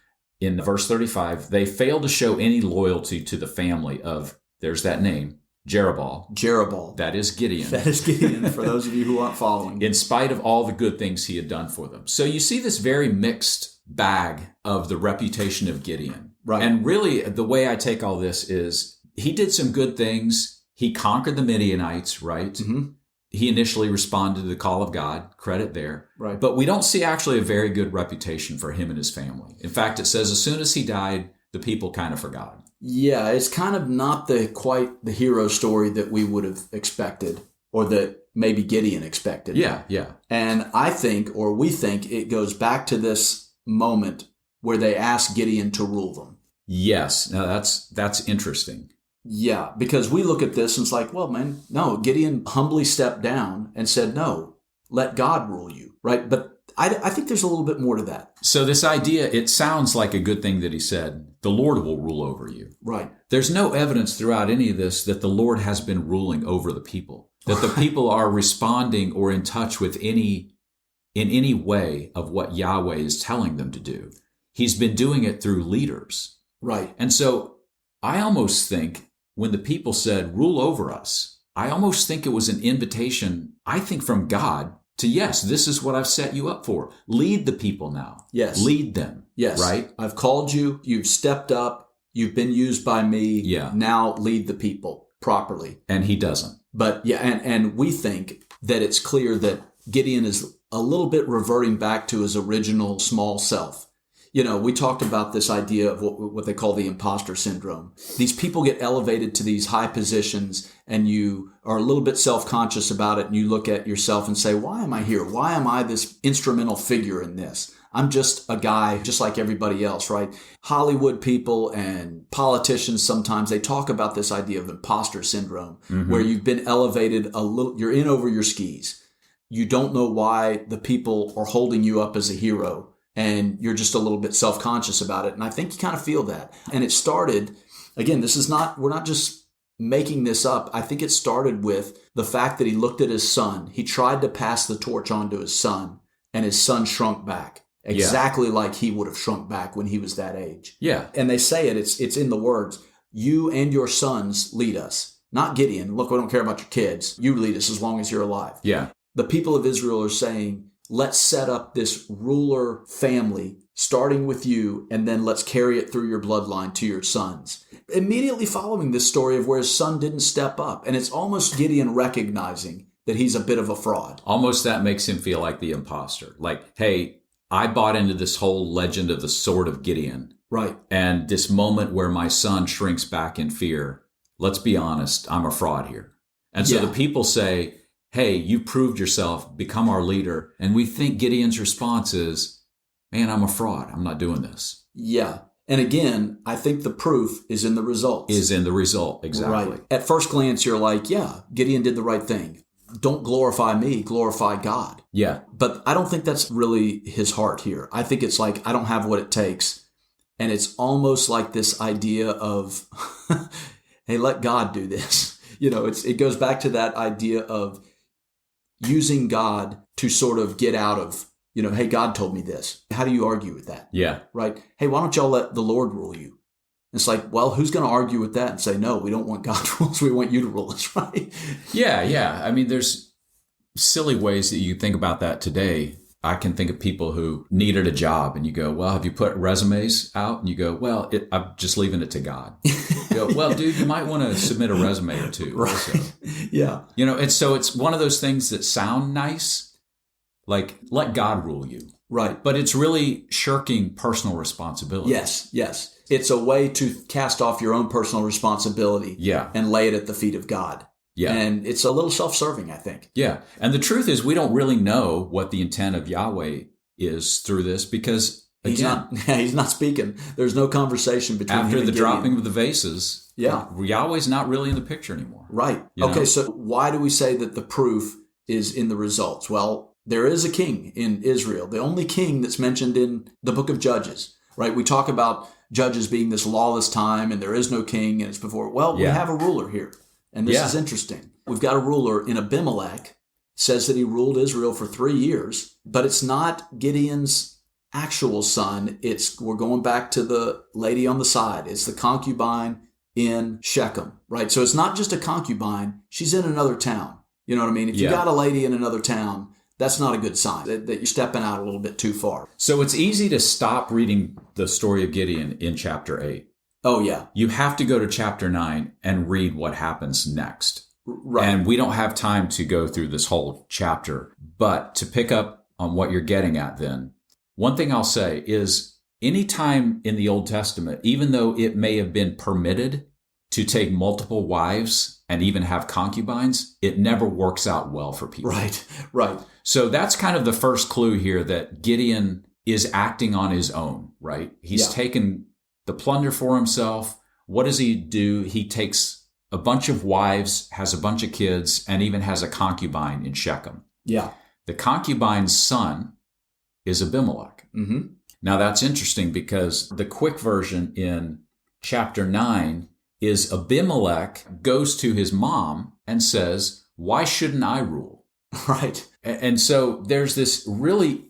in verse 35, they failed to show any loyalty to the family of, there's that name, Jerubbaal. That is Gideon. That is Gideon, for those of you who aren't following. In spite of all the good things he had done for them. So you see this very mixed bag of the reputation of Gideon. Right. And really, the way I take all this is he did some good things. He conquered the Midianites, right? Mm-hmm. He initially responded to the call of God. Credit there. Right. But we don't see actually a very good reputation for him and his family. In fact, it says as soon as he died, the people kind of forgot him. Yeah, it's kind of not quite the hero story that we would have expected, or that maybe Gideon expected. Yeah. And we think it goes back to this moment where they asked Gideon to rule them. Yes. Now that's interesting. Yeah, because we look at this and it's like, well, man, no, Gideon humbly stepped down and said, no, let God rule you, right? But I think there's a little bit more to that. So this idea, it sounds like a good thing that he said, the Lord will rule over you. Right. There's no evidence throughout any of this that the Lord has been ruling over the people, that the people are responding or in touch with in any way of what Yahweh is telling them to do. He's been doing it through leaders. Right. And so I almost think when the people said, rule over us, I almost think it was an invitation, I think from God, to yes, this is what I've set you up for. Lead the people now. Yes. Lead them. Yes. Right? I've called you. You've stepped up. You've been used by me. Yeah. Now lead the people properly. And he doesn't. But yeah, and we think that it's clear that Gideon is a little bit reverting back to his original small self. You know, we talked about this idea of what they call the imposter syndrome. These people get elevated to these high positions and you are a little bit self-conscious about it and you look at yourself and say, why am I here? Why am I this instrumental figure in this? I'm just a guy just like everybody else, right? Hollywood people and politicians sometimes, they talk about this idea of imposter syndrome, where you've been elevated a little, you're in over your skis. You don't know why the people are holding you up as a hero. And you're just a little bit self-conscious about it. And I think you kind of feel that. And it started, again, we're not just making this up. I think it started with the fact that he looked at his son. He tried to pass the torch on to his son, and his son shrunk back. Exactly like he would have shrunk back when he was that age. Yeah. And they say it's in the words, you and your sons lead us. Not Gideon. Look, we don't care about your kids. You lead us as long as you're alive. Yeah. The people of Israel are saying, let's set up this ruler family, starting with you, and then let's carry it through your bloodline to your sons. Immediately following this story of where his son didn't step up. And it's almost Gideon recognizing that he's a bit of a fraud. Almost that makes him feel like the imposter. Like, hey, I bought into this whole legend of the sword of Gideon. Right. And this moment where my son shrinks back in fear. Let's be honest, I'm a fraud here. And so the people say, hey, you proved yourself, become our leader. And we think Gideon's response is, man, I'm a fraud. I'm not doing this. Yeah. And again, I think the proof is in the results. Is in the result, exactly. Right. At first glance, you're like, yeah, Gideon did the right thing. Don't glorify me, glorify God. Yeah. But I don't think that's really his heart here. I think it's like, I don't have what it takes. And it's almost like this idea of, hey, let God do this. You know, it goes back to that idea of using God to sort of get out of, you know, hey, God told me this. How do you argue with that? Yeah. Right? Hey, why don't y'all let the Lord rule you? It's like, well, who's going to argue with that and say, no, we don't want God to rule us. We want you to rule us, right? Yeah. I mean, there's silly ways that you think about that today. I can think of people who needed a job and you go, well, have you put resumes out? And you go, well, I'm just leaving it to God. You go, well, dude, you might want to submit a resume or two. Right. Also. Yeah. You know, and so it's one of those things that sound nice, like let God rule you. Right. But it's really shirking personal responsibility. Yes. It's a way to cast off your own personal responsibility. Yeah. And lay it at the feet of God. Yeah. And it's a little self-serving, I think. Yeah. And the truth is we don't really know what the intent of Yahweh is through this because, again, he's not speaking. There's no conversation between after him and the Gideon. dropping of the vases. Yeah. Yahweh's not really in the picture anymore. Right. You Okay. know? So why do we say that the proof is in the results? Well, there is a king in Israel, the only king that's mentioned in the book of Judges, right? We talk about Judges being this lawless time and there is no king and it's before. Well, we have a ruler here. And this is interesting. We've got a ruler in Abimelech, says that he ruled Israel for 3 years, but it's not Gideon's actual son. We're going back to the lady on the side. It's the concubine in Shechem, right? So it's not just a concubine. She's in another town. You know what I mean? If you got a lady in another town, that's not a good sign, that you're stepping out a little bit too far. So it's easy to stop reading the story of Gideon in chapter 8. Oh, yeah. You have to go to chapter 9 and read what happens next. Right. And we don't have time to go through this whole chapter. But to pick up on what you're getting at then, one thing I'll say is anytime in the Old Testament, even though it may have been permitted to take multiple wives and even have concubines, it never works out well for people. Right. So that's kind of the first clue here that Gideon is acting on his own, right? He's taken the plunder for himself. What does he do? He takes a bunch of wives, has a bunch of kids, and even has a concubine in Shechem. Yeah. The concubine's son is Abimelech. Mm-hmm. Now that's interesting because the quick version in chapter 9 is Abimelech goes to his mom and says, why shouldn't I rule? Right. And so there's this really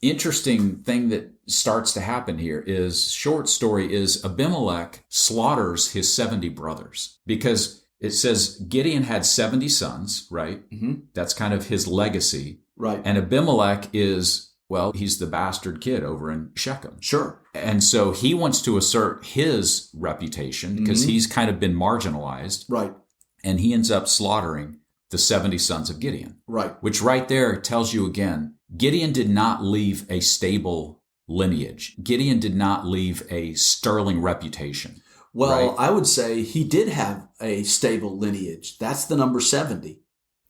interesting thing that starts to happen here is short story is Abimelech slaughters his 70 brothers because it says Gideon had 70 sons, right? Mm-hmm. That's kind of his legacy. Right. And Abimelech is, well, he's the bastard kid over in Shechem. Sure. And so he wants to assert his reputation because he's kind of been marginalized. Right. And he ends up slaughtering the 70 sons of Gideon. Right. Which right there tells you again, Gideon did not leave a stable lineage. Gideon did not leave a sterling reputation. Well, right? I would say he did have a stable lineage. That's the number 70.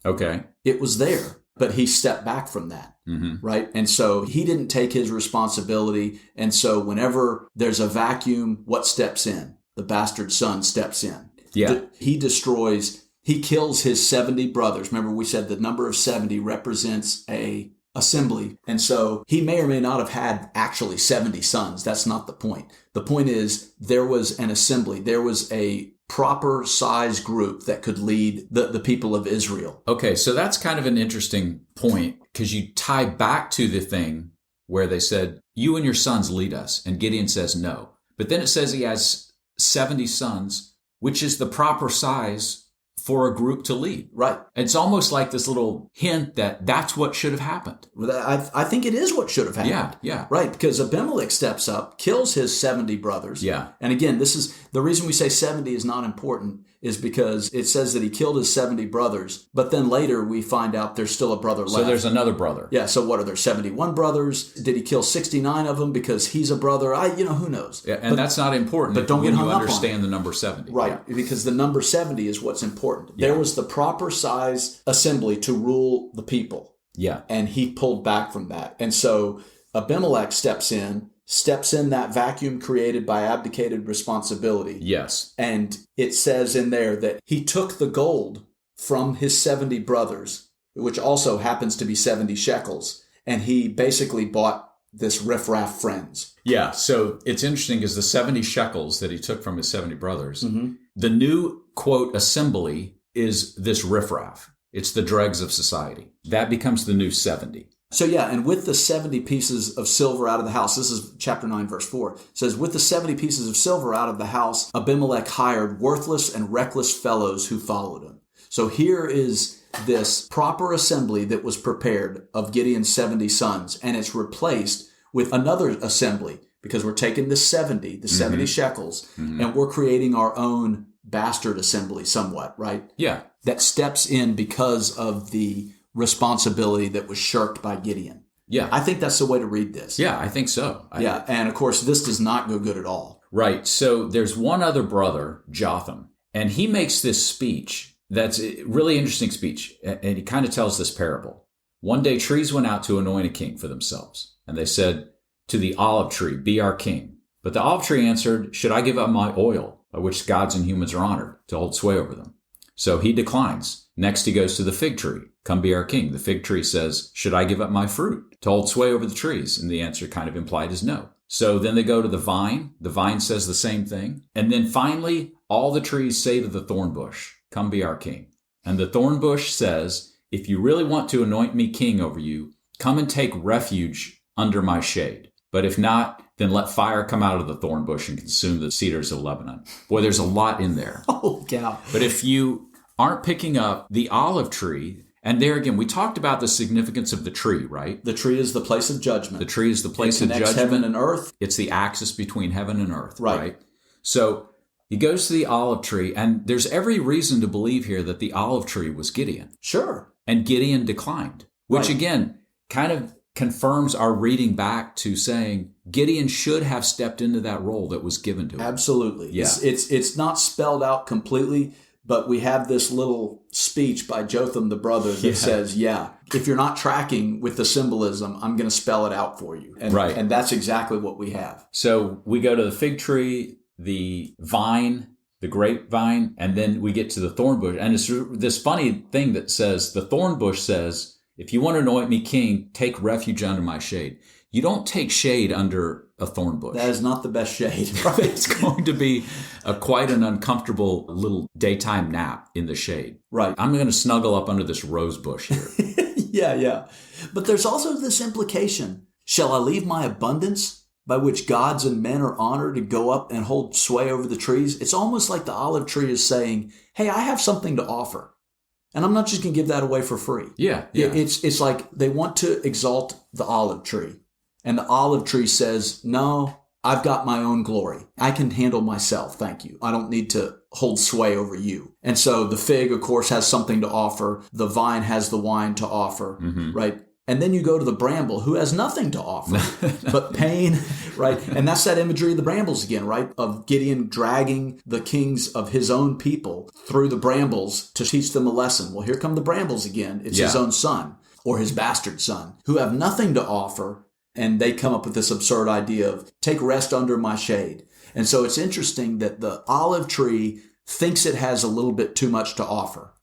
Okay. It was there, but he stepped back from that. Mm-hmm. Right. And so he didn't take his responsibility. And so whenever there's a vacuum, what steps in? The bastard son steps in. Yeah. He kills his 70 brothers. Remember, we said the number of 70 represents a assembly. And so he may or may not have had actually 70 sons. That's not the point. The point is there was an assembly. There was a proper size group that could lead the people of Israel. Okay, so that's kind of an interesting point because you tie back to the thing where they said, you and your sons lead us. And Gideon says no. But then it says he has 70 sons, which is the proper size for a group to lead. Right. It's almost like this little hint that that's what should have happened. I think it is what should have happened. Yeah. Right, because Abimelech steps up, kills his 70 brothers. Yeah. And again, this is the reason we say 70 is not important is because it says that he killed his 70 brothers, but then later we find out there's still a brother left. So there's another brother. Yeah, so what are there, 71 brothers? Did he kill 69 of them because he's a brother? Who knows? Yeah, and that's not important but don't when get hung you up understand on the number 70. Right, Yeah. because the number 70 is what's important. Yeah. There was the proper size assembly to rule the people. Yeah. And he pulled back from that. And so Abimelech steps in that vacuum created by abdicated responsibility. Yes. And it says in there that he took the gold from his 70 brothers, which also happens to be 70 shekels, and he basically bought this riffraff friends. Yeah, so it's interesting because the 70 shekels that he took from his 70 brothers, the new, quote, assembly is this riffraff. It's the dregs of society. That becomes the new 70. So yeah, and with the 70 pieces of silver out of the house, this is chapter 9, verse 4, it says, with the 70 pieces of silver out of the house, Abimelech hired worthless and reckless fellows who followed him. So here is this proper assembly that was prepared of Gideon's 70 sons, and it's replaced with another assembly because we're taking the 70 shekels, and we're creating our own bastard assembly somewhat, right? Yeah. That steps in because of the responsibility that was shirked by Gideon. Yeah. I think that's the way to read this. Yeah, I think so. And of course, this does not go good at all. Right. So there's one other brother, Jotham, and he makes this speech that's a really interesting speech, and he kind of tells this parable. One day trees went out to anoint a king for themselves, and they said to the olive tree, be our king. But the olive tree answered, should I give up my oil, by which gods and humans are honored, to hold sway over them? So he declines. Next he goes to the fig tree. Come be our king. The fig tree says, should I give up my fruit to hold sway over the trees? And the answer kind of implied is no. So then they go to the vine. The vine says the same thing. And then finally, all the trees say to the thorn bush, come be our king. And the thorn bush says, if you really want to anoint me king over you, come and take refuge under my shade. But if not, then let fire come out of the thorn bush and consume the cedars of Lebanon. Boy, there's a lot in there. Oh, cow. But if you aren't picking up the olive tree, and there again, we talked about the significance of the tree, right? The tree is the place of judgment. The tree is the place of judgment. Heaven and earth. It's the axis between heaven and earth, right? Right? So he goes to the olive tree, and there's every reason to believe here that the olive tree was Gideon. Sure. And Gideon declined, which again kind of confirms our reading back to saying Gideon should have stepped into that role that was given to him. Absolutely. Yeah. It's not spelled out completely, but we have this little speech by Jotham the brother that says, if you're not tracking with the symbolism, I'm going to spell it out for you. And, right. And that's exactly what we have. So we go to the fig tree, the vine, the grapevine, and then we get to the thorn bush. And it's this funny thing that says, the thorn bush says, if you want to anoint me king, take refuge under my shade. You don't take shade under a thorn bush. That is not the best shade. Right? It's going to be quite an uncomfortable little daytime nap in the shade. Right. I'm going to snuggle up under this rose bush here. Yeah. But there's also this implication. Shall I leave my abundance by which gods and men are honored to go up and hold sway over the trees? It's almost like the olive tree is saying, hey, I have something to offer. And I'm not just going to give that away for free. Yeah. It's like they want to exalt the olive tree. And the olive tree says, no, I've got my own glory. I can handle myself. Thank you. I don't need to hold sway over you. And so the fig, of course, has something to offer. The vine has the wine to offer, right? And then you go to the bramble, who has nothing to offer but pain, right? And that's that imagery of the brambles again, right? Of Gideon dragging the kings of his own people through the brambles to teach them a lesson. Well, here come the brambles again. It's his own son or his bastard son who have nothing to offer. And they come up with this absurd idea of take rest under my shade. And so it's interesting that the olive tree thinks it has a little bit too much to offer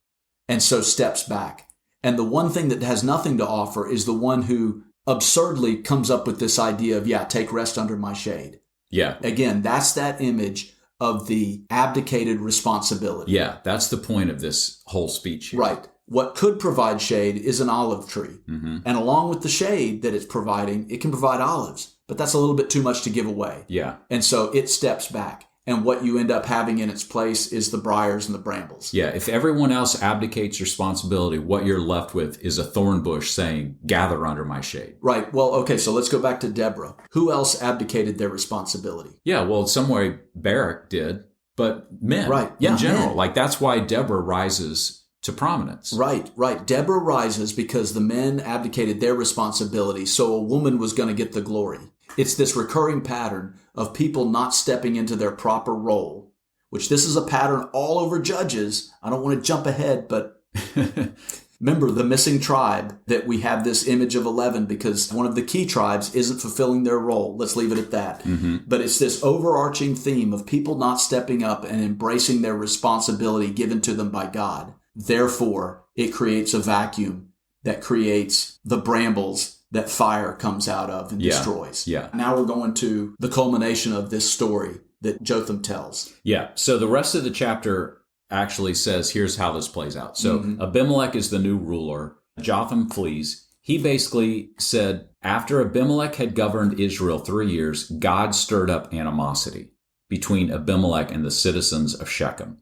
and so steps back. And the one thing that has nothing to offer is the one who absurdly comes up with this idea of, take rest under my shade. Yeah. Again, that's that image of the abdicated responsibility. Yeah, that's the point of this whole speech here. Right. What could provide shade is an olive tree. And along with the shade that it's providing, it can provide olives. But that's a little bit too much to give away. Yeah. And so it steps back. And what you end up having in its place is the briars and the brambles. Yeah, if everyone else abdicates responsibility, what you're left with is a thorn bush saying, gather under my shade. Right. Well, okay, so let's go back to Deborah. Who else abdicated their responsibility? Yeah, well, in some way, Barak did, but men in general. Men. Like, that's why Deborah rises to prominence. Right. Deborah rises because the men abdicated their responsibility, so a woman was going to get the glory. It's this recurring pattern of people not stepping into their proper role, which this is a pattern all over Judges. I don't want to jump ahead, but remember the missing tribe, that we have this image of 11 because one of the key tribes isn't fulfilling their role. Let's leave it at that. But it's this overarching theme of people not stepping up and embracing their responsibility given to them by God. Therefore, it creates a vacuum that creates the brambles that fire comes out of and destroys. Yeah. Now we're going to the culmination of this story that Jotham tells. Yeah. So the rest of the chapter actually says, here's how this plays out. So Abimelech is the new ruler. Jotham flees. He basically said, after Abimelech had governed Israel 3 years, God stirred up animosity between Abimelech and the citizens of Shechem.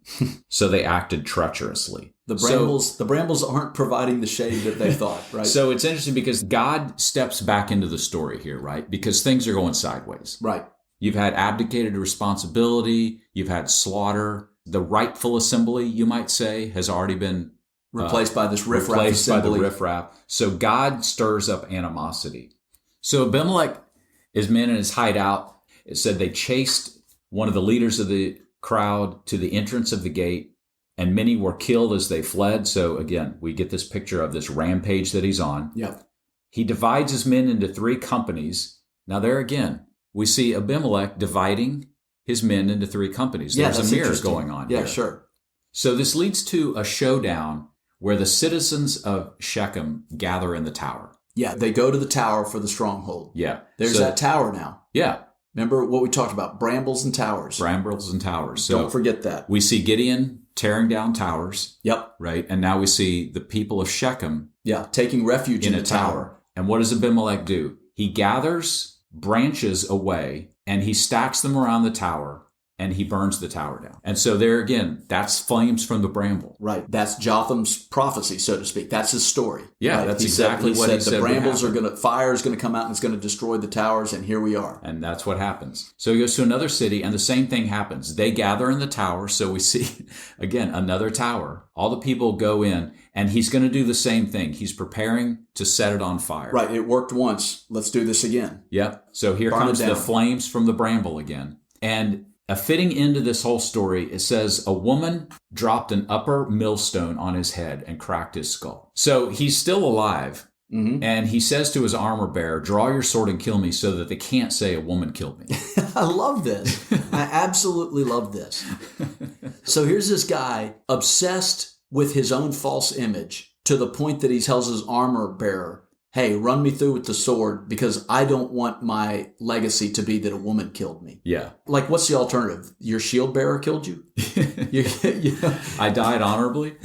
So they acted treacherously. The brambles aren't providing the shade that they thought, right? So it's interesting because God steps back into the story here, right? Because things are going sideways. Right. You've had abdicated responsibility. You've had slaughter. The rightful assembly, you might say, has already been replaced by this riffraff assembly. By the riffraff. So God stirs up animosity. So Abimelech is men in his hideout. It said they chased one of the leaders of the crowd to the entrance of the gate, and many were killed as they fled. So again, we get this picture of this rampage that he's on. Yep. He divides his men into 3 companies. Now there again, we see Abimelech dividing his men into 3 companies. There's a mirror going on here. Yeah, sure. So this leads to a showdown where the citizens of Shechem gather in the tower. Yeah, they go to the tower for the stronghold. Yeah. There's that tower now. Yeah. Remember what we talked about, brambles and towers. Brambles and towers. So don't forget that. We see Gideon tearing down towers. Yep. Right? And now we see the people of Shechem. Yeah, taking refuge in a tower. And what does Abimelech do? He gathers branches away and he stacks them around the tower and he burns the tower down. And so there again, that's flames from the bramble. Right. That's Jotham's prophecy, so to speak. That's his story. Yeah, right? that's exactly what he said. The brambles are fire is going to come out and it's going to destroy the towers, and here we are. And that's what happens. So he goes to another city and the same thing happens. They gather in the tower. So we see, again, another tower. All the people go in and he's going to do the same thing. He's preparing to set it on fire. Right. It worked once. Let's do this again. Yep. So here comes the flames from the bramble again. And a fitting end to this whole story, it says, a woman dropped an upper millstone on his head and cracked his skull. So he's still alive. And he says to his armor bearer, draw your sword and kill me so that they can't say a woman killed me. I love this. I absolutely love this. So here's this guy obsessed with his own false image to the point that he tells his armor bearer, hey, run me through with the sword because I don't want my legacy to be that a woman killed me. Yeah. Like, what's the alternative? Your shield bearer killed you? I died honorably.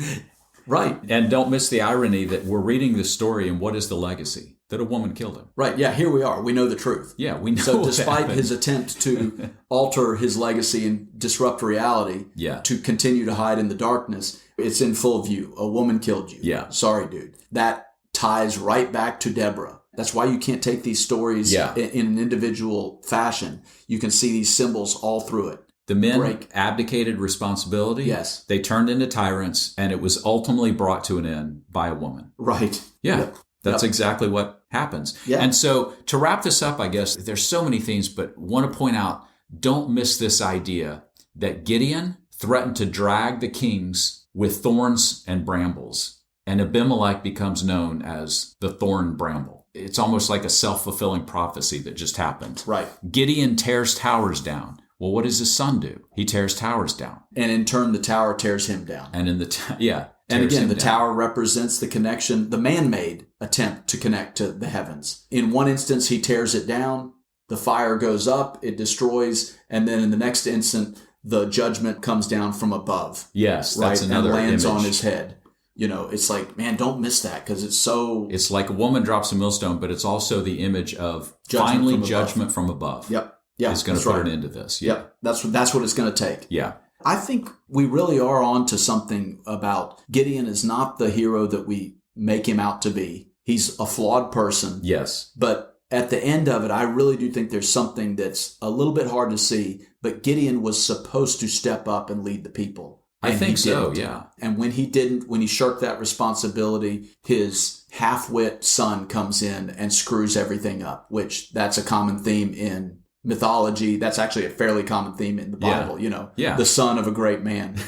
Right. And don't miss the irony that we're reading this story, and what is the legacy? That a woman killed him. Right. Yeah, here we are. We know the truth. Yeah, we know. So despite his attempt to alter his legacy and disrupt reality, to continue to hide in the darkness, it's in full view. A woman killed you. Yeah. Sorry, dude. That ties right back to Deborah. That's why you can't take these stories in an individual fashion. You can see these symbols all through it. The men abdicated responsibility. Yes. They turned into tyrants, and it was ultimately brought to an end by a woman. Right. Yeah. Yep. That's exactly what happens. Yeah. And so to wrap this up, I guess, there's so many things, but want to point out, don't miss this idea that Gideon threatened to drag the kings with thorns and brambles. And Abimelech becomes known as the thorn bramble. It's almost like a self-fulfilling prophecy that just happened. Right. Gideon tears towers down. Well, what does his son do? He tears towers down. And in turn, the tower tears him down. And in the and again, the tower represents the connection, the man-made attempt to connect to the heavens. In one instance, he tears it down. The fire goes up, it destroys, and then in the next instant, the judgment comes down from above. Yes, that's another and lands image on his head. You know, it's like, man, don't miss that because it's so... It's like a woman drops a millstone, but it's also the image of judgment from above. Yep. Yeah, is going to put an end to this. Yep. That's what it's going to take. Yeah. I think we really are on to something about Gideon is not the hero that we make him out to be. He's a flawed person. Yes. But at the end of it, I really do think there's something that's a little bit hard to see. But Gideon was supposed to step up and lead the people. I think so, yeah. And when he didn't, when he shirked that responsibility, his half-wit son comes in and screws everything up, which that's a common theme in mythology. That's actually a fairly common theme in the Bible. You know, the son of a great man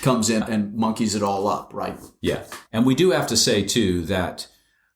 comes in and monkeys it all up, right? Yeah. And we do have to say, too, that,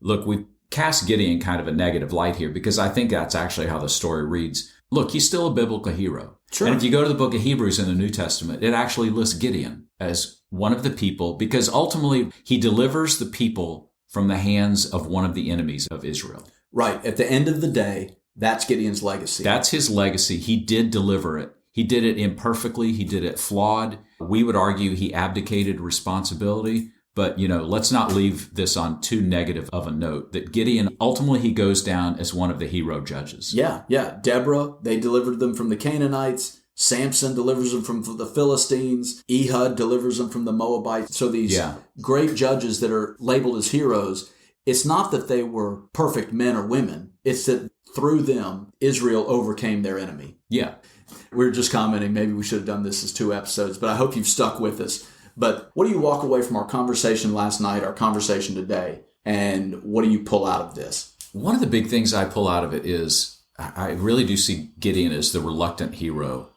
look, we cast Gideon kind of a negative light here because I think that's actually how the story reads. Look, he's still a biblical hero. Sure. And if you go to the book of Hebrews in the New Testament, it actually lists Gideon as one of the people because ultimately he delivers the people from the hands of one of the enemies of Israel. Right. At the end of the day, that's Gideon's legacy. That's his legacy. He did deliver it. He did it imperfectly. He did it flawed. We would argue he abdicated responsibility. But, you know, let's not leave this on too negative of a note that Gideon, ultimately he goes down as one of the hero judges. Yeah. Deborah, they delivered them from the Canaanites. Samson delivers them from the Philistines. Ehud delivers them from the Moabites. So these great judges that are labeled as heroes, it's not that they were perfect men or women. It's that through them, Israel overcame their enemy. Yeah. We're just commenting, maybe we should have done this as 2 episodes, but I hope you've stuck with us. But what do you walk away from our conversation last night, our conversation today, and what do you pull out of this? One of the big things I pull out of it is I really do see Gideon as the reluctant hero.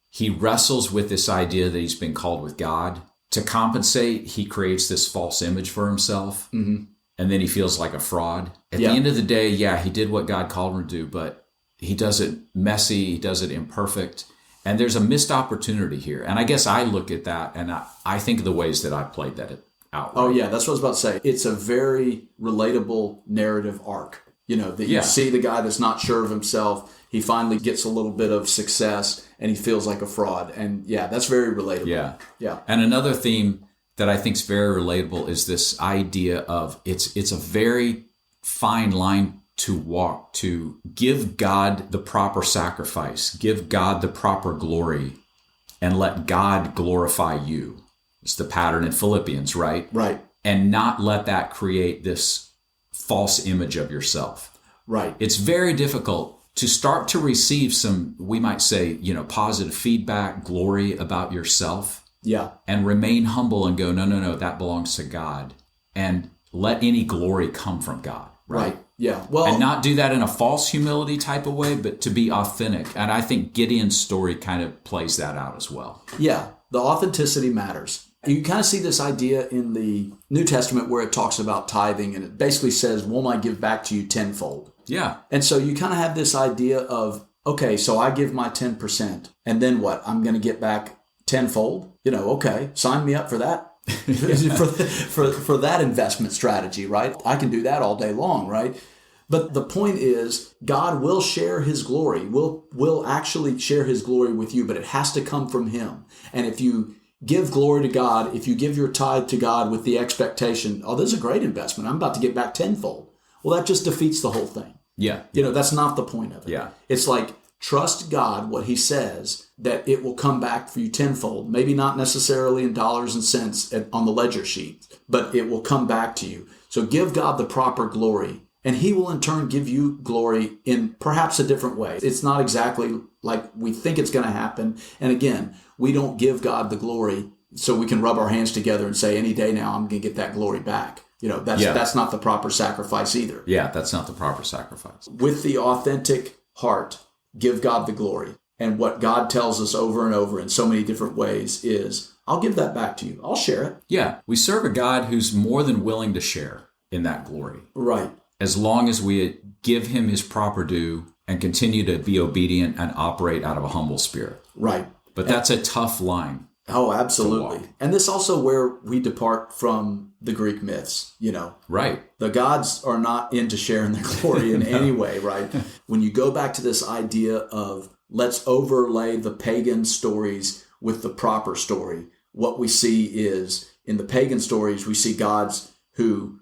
He wrestles with this idea that he's been called with God. To compensate, he creates this false image for himself, and then he feels like a fraud. At the end of the day, he did what God called him to do, but he does it messy, he does it imperfect. And there's a missed opportunity here. And I guess I look at that and I think of the ways that I played that out. Oh, yeah. That's what I was about to say. It's a very relatable narrative arc. You know, that you see the guy that's not sure of himself. He finally gets a little bit of success and he feels like a fraud. And that's very relatable. Yeah. And another theme that I think is very relatable is this idea of it's a very fine line to walk, to give God the proper sacrifice, give God the proper glory, and let God glorify you. It's the pattern in Philippians, right? Right. And not let that create this false image of yourself. Right. It's very difficult to start to receive some, we might say, positive feedback, glory about yourself. Yeah. And remain humble and go, no, that belongs to God. And let any glory come from God. Right. Yeah. Well, and not do that in a false humility type of way, but to be authentic. And I think Gideon's story kind of plays that out as well. Yeah. The authenticity matters. You kind of see this idea in the New Testament where it talks about tithing and it basically says, won't I give back to you tenfold? Yeah. And so you kind of have this idea of, okay, so I give my 10% and then what? I'm going to get back tenfold? Okay, sign me up for that. for that investment strategy, right? I can do that all day long, right? But the point is, God will share his glory, will actually share his glory with you, but it has to come from him. And if you give glory to God, if you give your tithe to God with the expectation, oh, this is a great investment, I'm about to get back tenfold. Well, that just defeats the whole thing. Yeah. That's not the point of it. Yeah. It's like, trust God, what he says, that it will come back for you tenfold. Maybe not necessarily in dollars and cents on the ledger sheet, but it will come back to you. So give God the proper glory, and he will in turn give you glory in perhaps a different way. It's not exactly like we think it's going to happen. And again, we don't give God the glory so we can rub our hands together and say, any day now, I'm going to get that glory back. That's not the proper sacrifice either. Yeah, that's not the proper sacrifice. With the authentic heart, give God the glory. And what God tells us over and over in so many different ways is, I'll give that back to you. I'll share it. Yeah, we serve a God who's more than willing to share in that glory. Right. As long as we give him his proper due and continue to be obedient and operate out of a humble spirit. Right. But that's a tough line. Oh, absolutely. And this also where we depart from the Greek myths, Right. The gods are not into sharing their glory in no. any way, right? When you go back to this idea of let's overlay the pagan stories with the proper story, what we see is in the pagan stories, we see gods who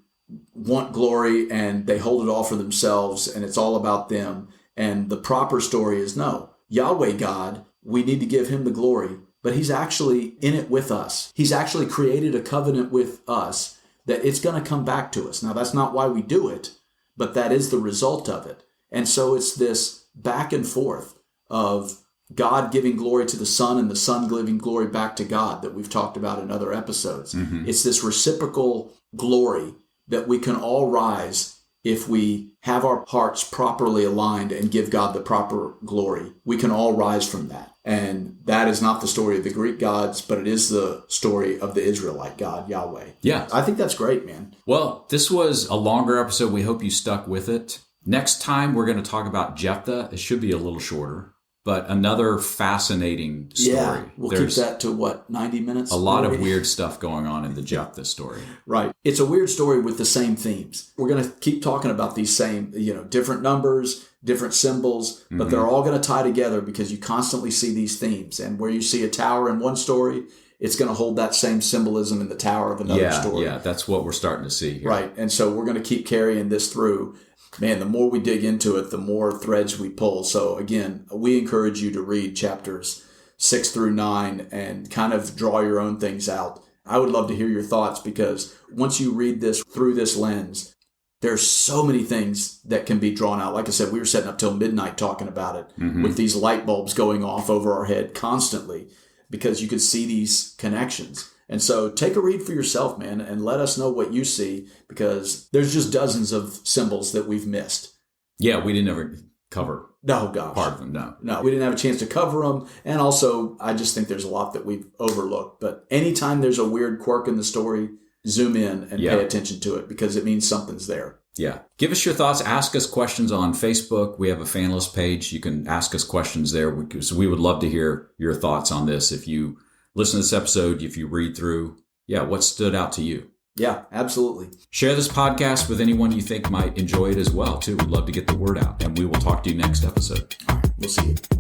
want glory and they hold it all for themselves and it's all about them. And the proper story is no, Yahweh God, we need to give him the glory. But he's actually in it with us. He's actually created a covenant with us that it's going to come back to us. Now, that's not why we do it, but that is the result of it. And so it's this back and forth of God giving glory to the Son and the Son giving glory back to God that we've talked about in other episodes. Mm-hmm. It's this reciprocal glory that we can all rise if we have our hearts properly aligned and give God the proper glory. We can all rise from that. And that is not the story of the Greek gods, but it is the story of the Israelite God, Yahweh. Yeah. I think that's great, man. Well, this was a longer episode. We hope you stuck with it. Next time, we're going to talk about Jephthah. It should be a little shorter, but another fascinating story. Yeah, we'll keep that to 90 minutes? A lot of weird stuff going on in the Jephthah story. Right. It's a weird story with the same themes. We're going to keep talking about these same, different numbers, different symbols, but they're all going to tie together because you constantly see these themes. And where you see a tower in one story, it's going to hold that same symbolism in the tower of another story. Yeah, that's what we're starting to see here. Right. And so we're going to keep carrying this through. Man, the more we dig into it, the more threads we pull. So again, we encourage you to read chapters 6 through 9 and kind of draw your own things out. I would love to hear your thoughts because once you read this through this lens, there's so many things that can be drawn out. Like I said, we were sitting up till midnight talking about it with these light bulbs going off over our head constantly because you could see these connections. And so take a read for yourself, man, and let us know what you see because there's just dozens of symbols that we've missed. Yeah, we didn't ever cover part of them, No, we didn't have a chance to cover them. And also, I just think there's a lot that we've overlooked. But anytime there's a weird quirk in the story, zoom in and pay attention to it because it means something's there. Yeah. Give us your thoughts. Ask us questions on Facebook. We have a fan list page. You can ask us questions there. So we would love to hear your thoughts on this. If you listen to this episode, if you read through, what stood out to you? Yeah, absolutely. Share this podcast with anyone you think might enjoy it as well, too. We'd love to get the word out. And we will talk to you next episode. All right. We'll see you.